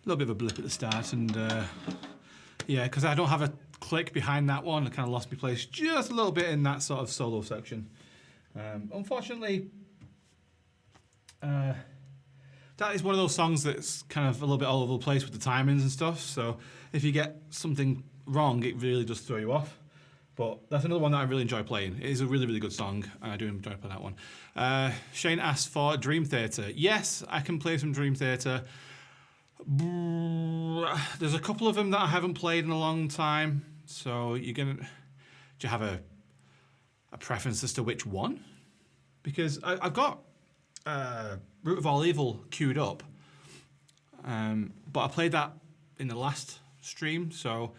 little bit of a blip at the start, and yeah, because I don't have a click behind that one, I kind of lost my place just a little bit in that sort of solo section. Unfortunately, that is one of those songs that's kind of a little bit all over the place with the timings and stuff, so if you get something wrong, it really does throw you off. But that's another one that I really enjoy playing. It is a really, really good song, and I do enjoy playing that one. Shane asked for Dream Theater. Yes, I can play some Dream Theater. There's a couple of them that I haven't played in a long time, so do you have a preference as to which one? Because I've got Root of All Evil queued up, but I played that in the last stream, so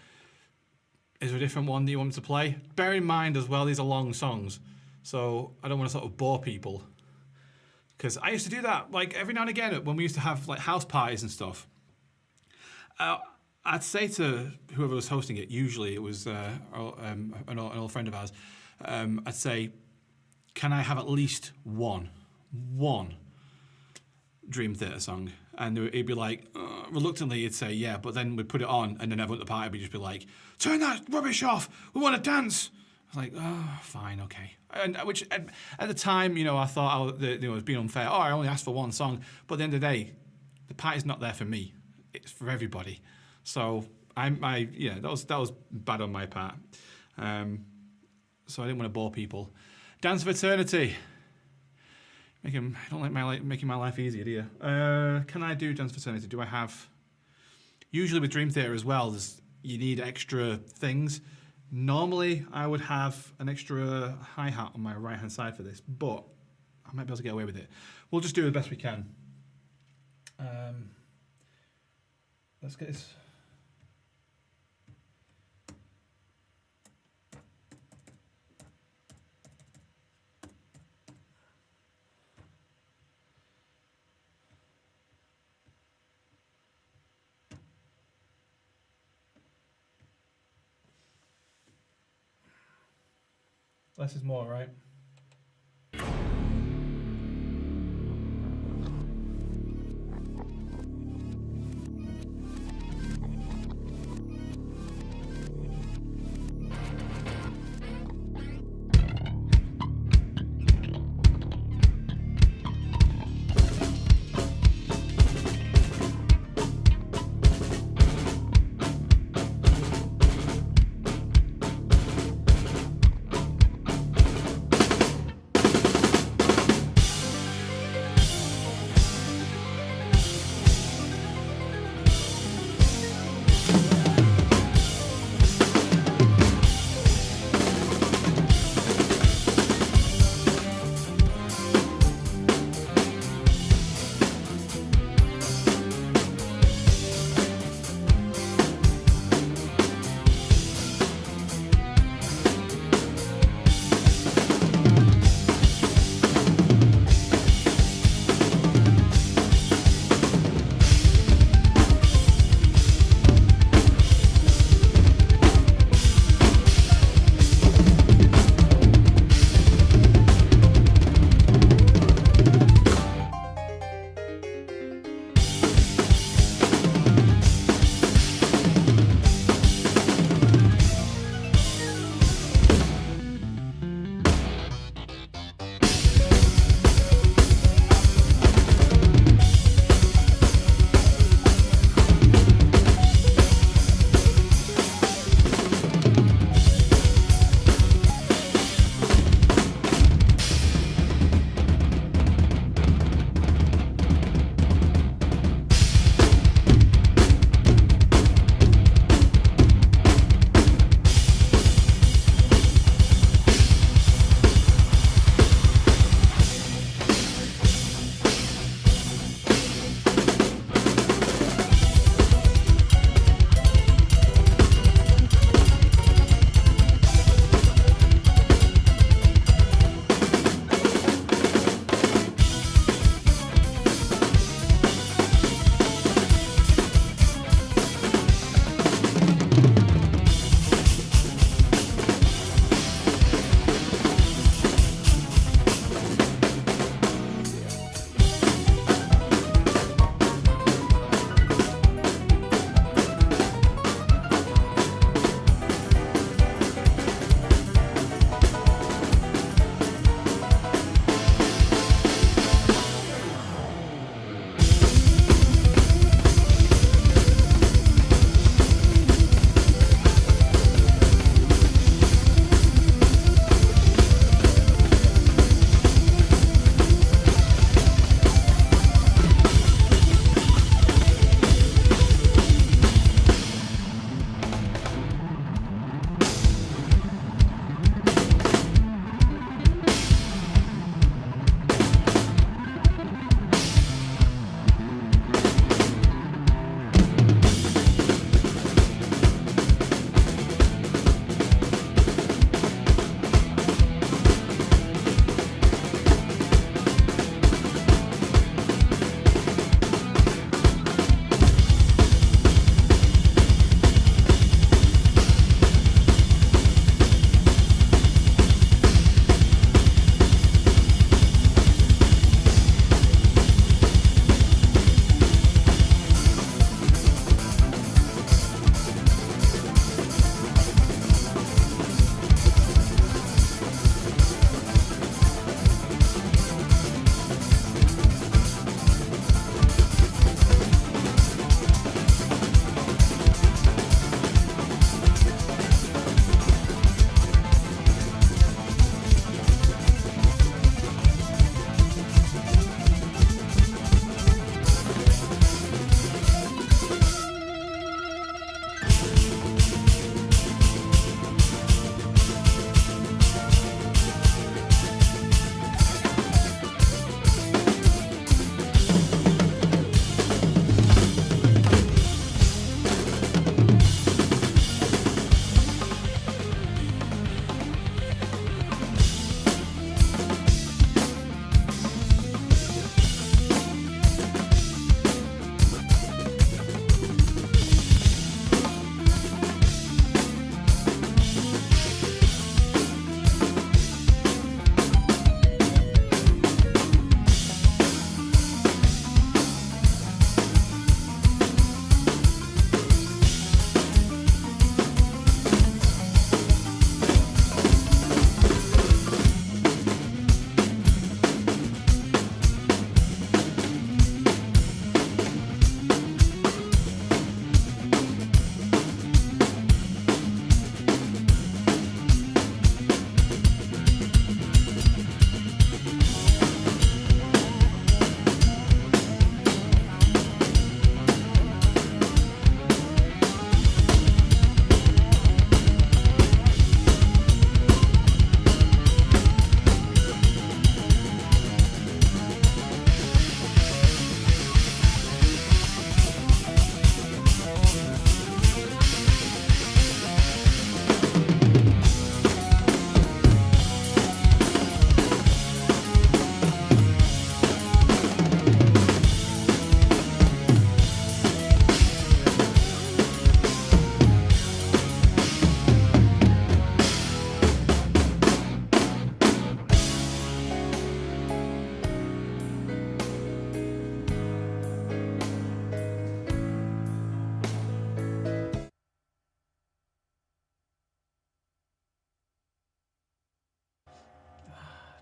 is there a different one that you want me to play? Bear in mind as well, these are long songs, so I don't want to sort of bore people. Because I used to do that, like every now and again when we used to have like house parties and stuff. I'd say to whoever was hosting it, usually it was an old friend of ours, I'd say, can I have at least one Dream Theater song? And he'd be like, reluctantly he'd say yeah, but then we'd put it on and then everyone at the party would just be like, turn that rubbish off, we want to dance. I was like, oh, fine, okay. And which at the time, you know, I thought it was being unfair. Oh, I only asked for one song. But at the end of the day, the party's not there for me. It's for everybody. So that was bad on my part. So I didn't want to bore people. Dance of Eternity. I don't like making my life easier, do you? Can I do Dance of Eternity? Do I have... Usually with Dream Theater as well, you need extra things. Normally, I would have an extra hi-hat on my right-hand side for this, but I might be able to get away with it. We'll just do the best we can. Let's get this... Less is more, right?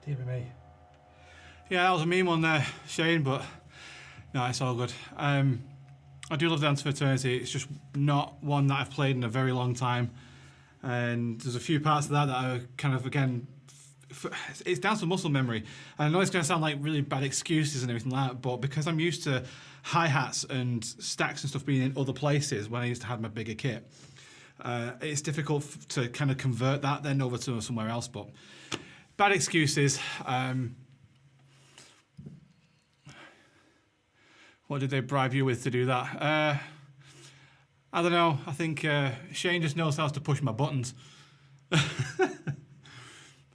Dear me. Yeah, that was a mean one there, Shane, but no, it's all good. I do love Dance of Eternity. It's just not one that I've played in a very long time. And there's a few parts of that that are kind of, again, it's down to muscle memory. And I know it's going to sound like really bad excuses and everything like that, but because I'm used to hi-hats and stacks and stuff being in other places when I used to have my bigger kit, it's difficult to kind of convert that then over to somewhere else. But bad excuses. What did they bribe you with to do that? I don't know. I think Shane just knows how to push my buttons.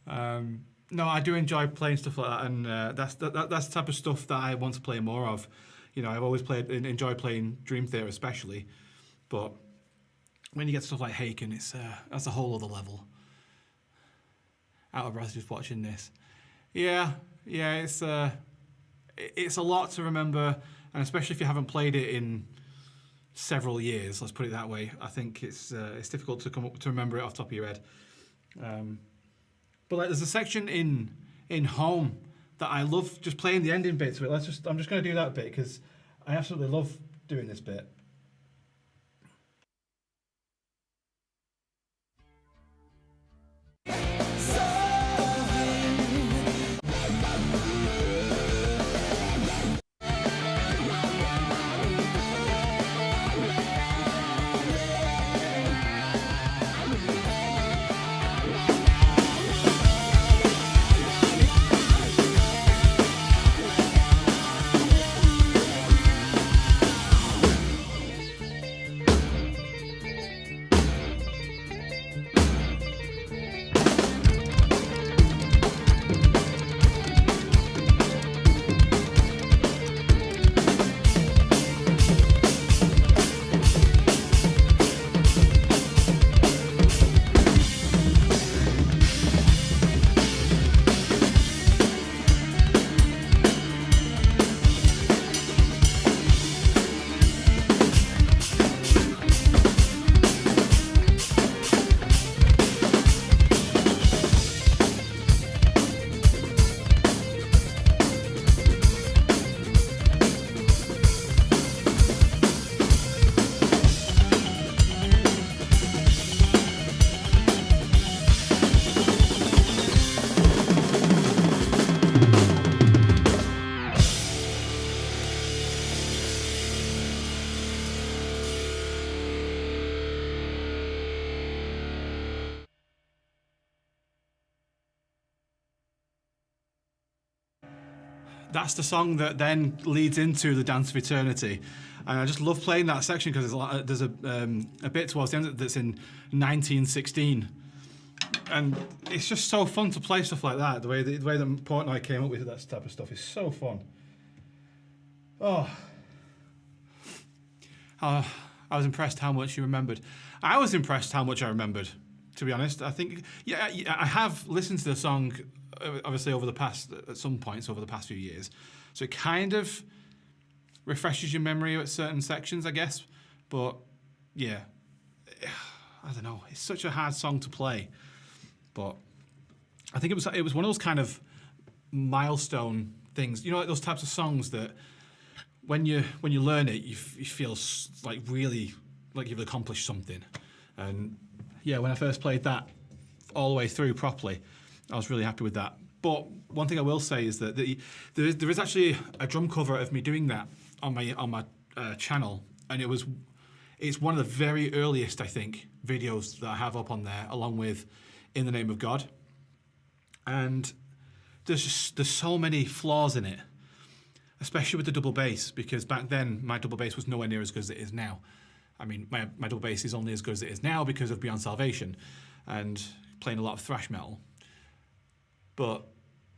No, I do enjoy playing stuff like that, and that's the type of stuff that I want to play more of. You know, I've always enjoyed playing Dream Theater especially, but when you get stuff like Haken, that's a whole other level. Out of breath just watching this. Yeah, it's a lot to remember, and especially if you haven't played it in several years, let's put it that way. I think it's difficult to remember it off the top of your head. But like, there's a section in Home that I love, just playing the ending bit to it. I'm just going to do that bit because I absolutely love doing this bit. That's the song that then leads into the Dance of Eternity, and I just love playing that section because there's a bit towards the end that's in 1916, and it's just so fun to play stuff like that. The way that Portnoy came up with that type of stuff is so fun. Oh, I was impressed how much you remembered. I was impressed how much I remembered, to be honest. I think, yeah, I have listened to the song obviously at some points over the past few years, so it kind of refreshes your memory at certain sections, I guess. But yeah, I don't know, it's such a hard song to play, but I think it was one of those kind of milestone things, you know, like those types of songs that when you learn it, you feel like really like you've accomplished something. And yeah, when I first played that all the way through properly, I was really happy with that. But one thing I will say is that there is actually a drum cover of me doing that on my channel, and it's one of the very earliest, I think, videos that I have up on there, along with In the Name of God. And there's so many flaws in it, especially with the double bass, because back then my double bass was nowhere near as good as it is now. I mean, my double bass is only as good as it is now because of Beyond Salvation and playing a lot of thrash metal. But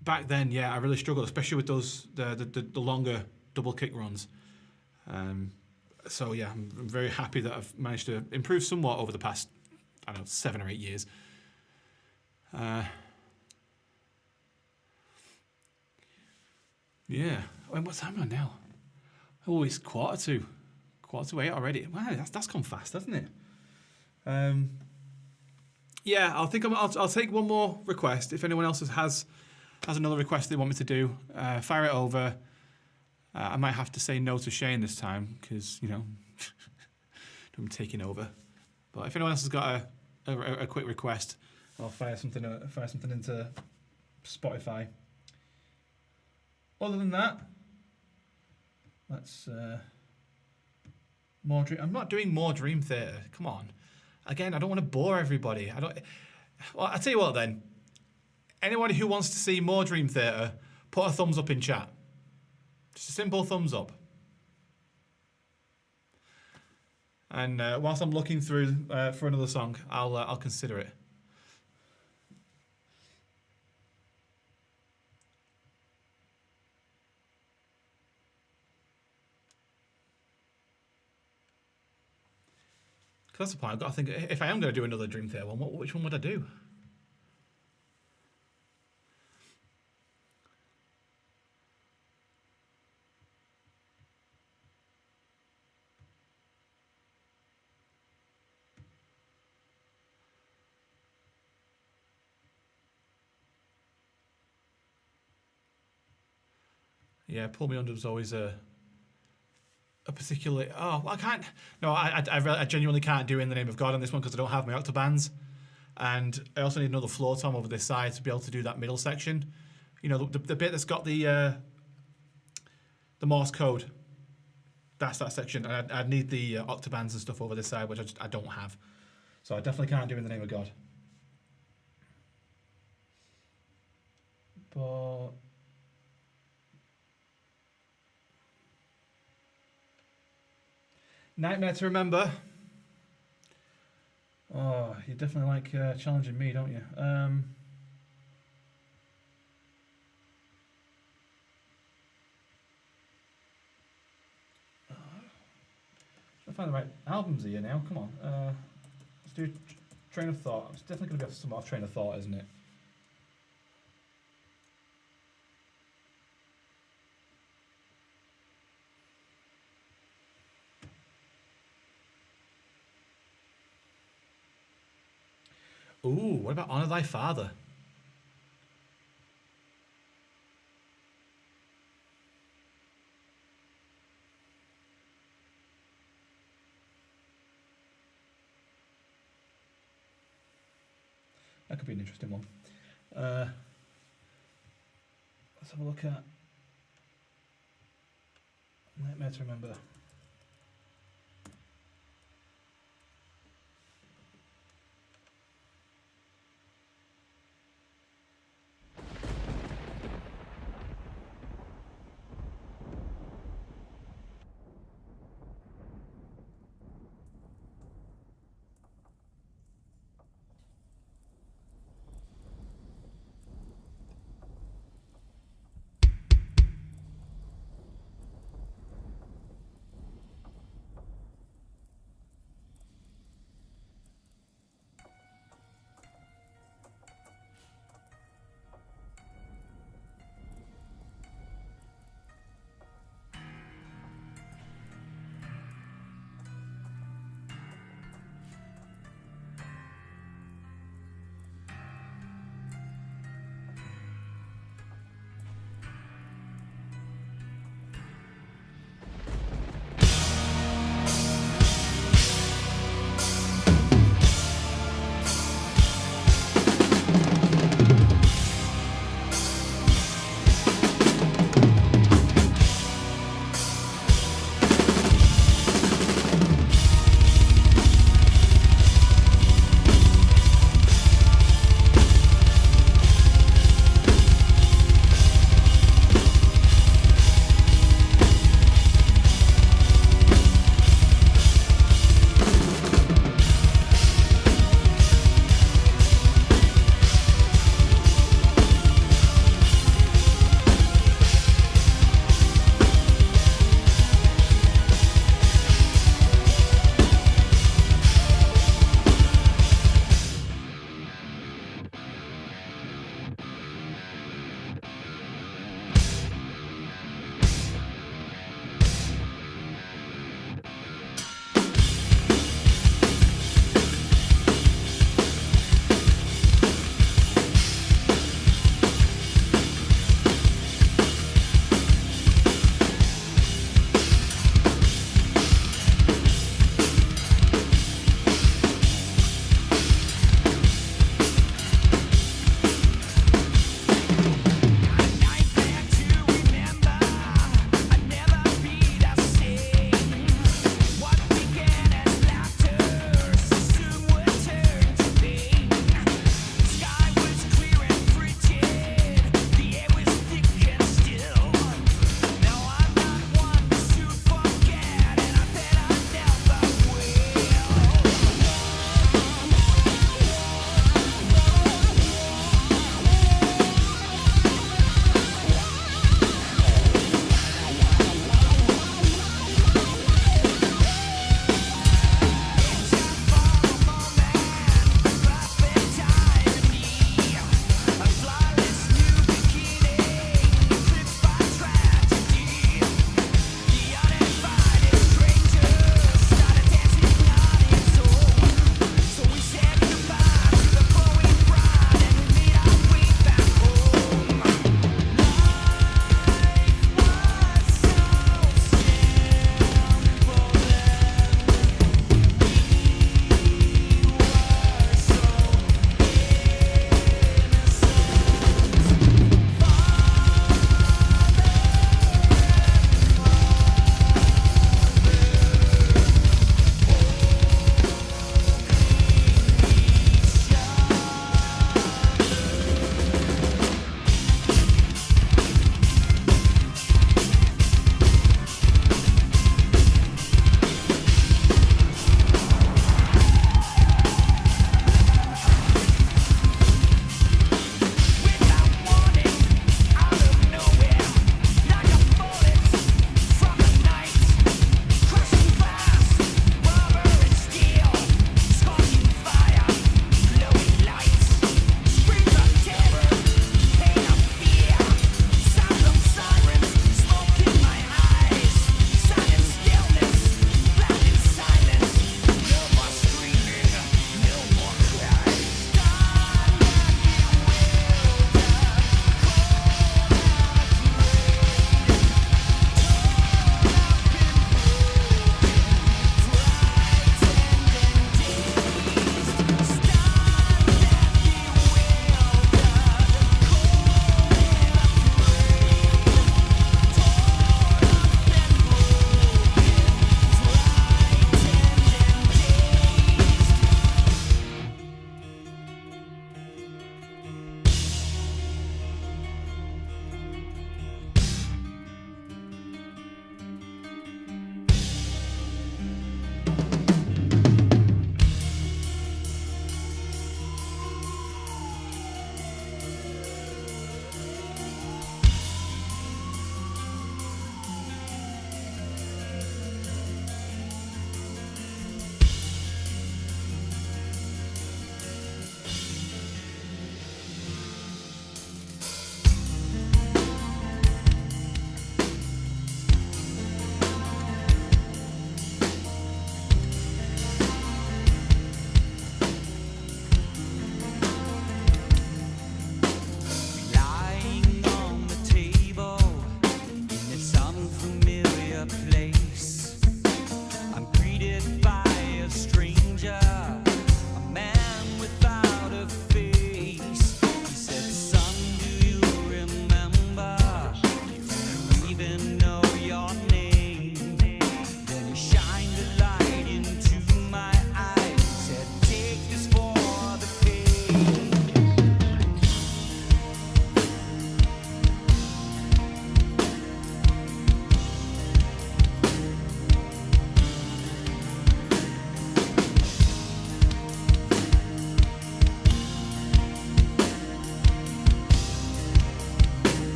back then, yeah, I really struggled, especially with those the longer double kick runs. So yeah, I'm very happy that I've managed to improve somewhat over the past, I don't know, 7 or 8 years. Yeah, what's time on now? Oh, it's 7:45 already. Wow, that's gone fast, hasn't it? Yeah, I'll take one more request. If anyone else has has another request they want me to do. Fire it over. I might have to say no to Shane this time because, you know, I'm taking over. But if anyone else has got a quick request, I'll fire something into Spotify. Other than that, let's more dream. I'm not doing more Dream Theatre. Come on. Again, I don't want to bore everybody. Well, I'll tell you what then. Anyone who wants to see more Dream Theatre, put a thumbs up in chat. Just a simple thumbs up. And whilst I'm looking through for another song, I'll consider it. That's the point. I've got to think, if I am going to do another Dream Theatre one, which one would I do? Yeah, Pull Me Under was always a particularly... Oh, I can't... No, I genuinely can't do In the Name of God on this one because I don't have my octobands. And I also need another floor tom over this side to be able to do that middle section. You know, the bit that's got the Morse code. That's that section. And I'd need the octobands and stuff over this side, which I don't have. So I definitely can't do In the Name of God. But... Nightmare to Remember. Oh, you definitely like challenging me, don't you? Trying to find the right albums here now. Come on. Let's do Train of Thought. It's definitely going to be some off Train of Thought, isn't it? Ooh, what about Honour Thy Father? That could be an interesting one. Let's have a look at Nightmare to Remember.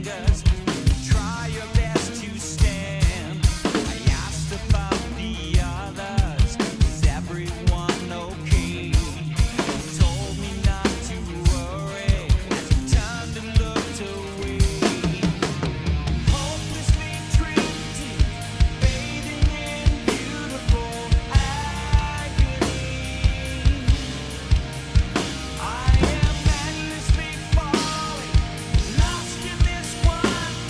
fingers. Try your best to stand. I asked about the others. Is everyone okay? Told me not to worry as he turned and looked away. Hopelessly drifting, bathing in beautiful agony. I am endlessly falling, lost in this one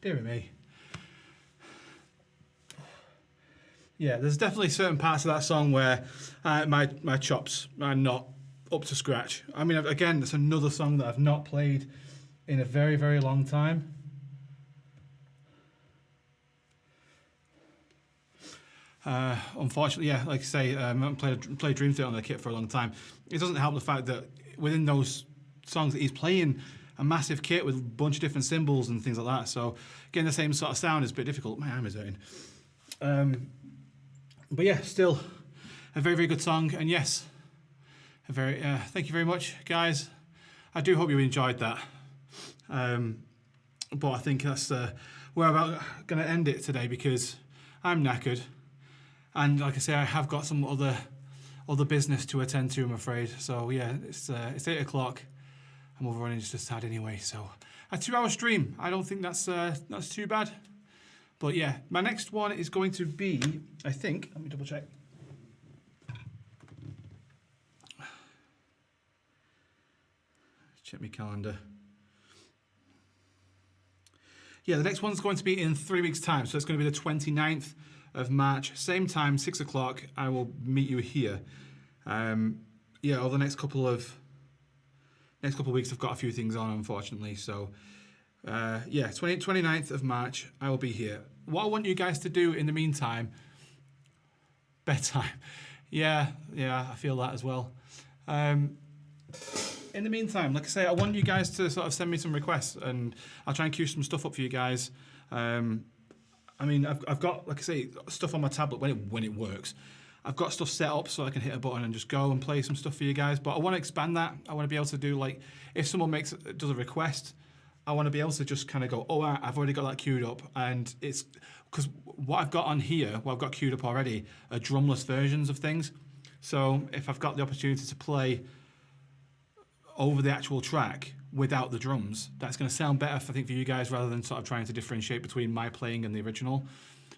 Dear me. Yeah, there's definitely certain parts of that song where my chops are not up to scratch. I mean, again, it's another song that I've not played in a very, very long time. Unfortunately, yeah, like I say, I haven't played Dream Theater on the kit for a long time. It doesn't help the fact that within those songs that he's playing a massive kit with a bunch of different cymbals and things like that. So getting the same sort of sound is a bit difficult. My arm is hurting. But yeah, still a very, very good song. And yes, a very thank you very much, guys. I do hope you enjoyed that. But I think that's where I'm going to end it today because I'm knackered. And like I say, I have got some other business to attend to, I'm afraid. So yeah, it's 8 o'clock. I'm overrunning just sad anyway. So a 2-hour stream. I don't think that's too bad. But yeah, my next one is going to be, I think, let me double check. Check my calendar. Yeah, the next one's going to be in 3 weeks' time. So it's going to be the 29th of March, same time, 6 o'clock. I will meet you here. Yeah, over the next couple of weeks, I've got a few things on, unfortunately. So, yeah, 29th of March, I will be here. What I want you guys to do in the meantime, bedtime. Yeah, I feel that as well. In the meantime, like I say, I want you guys to sort of send me some requests, and I'll try and queue some stuff up for you guys. I mean, I've got, like I say, stuff on my tablet when it works. I've got stuff set up so I can hit a button and just go and play some stuff for you guys. But I want to expand that. I want to be able to do, like, if someone does a request, I want to be able to just kind of go, oh, I've already got that queued up. And it's because what I've got on here, what I've got queued up already, are drumless versions of things. So if I've got the opportunity to play over the actual track without the drums, that's going to sound better, I think, for you guys, rather than sort of trying to differentiate between my playing and the original.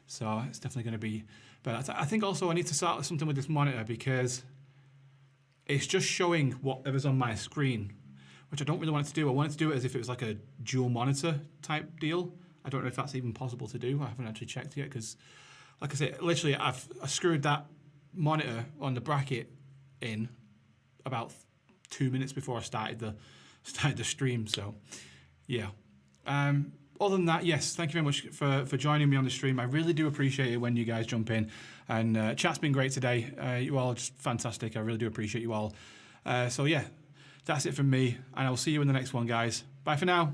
So it's definitely going to be better. I think also I need to start something with this monitor because it's just showing whatever's on my screen, which I don't really want it to do. I want it to do it as if it was like a dual monitor type deal. I don't know if that's even possible to do. I haven't actually checked yet because, like I said, literally I screwed that monitor on the bracket in about 2 minutes before I started the stream. So yeah, other than that, yes, thank you very much for joining me on the stream. I really do appreciate it when you guys jump in, and chat's been great today. You all are just fantastic. I really do appreciate you all. So yeah, that's it from me, and I'll see you in the next one, guys. Bye for now.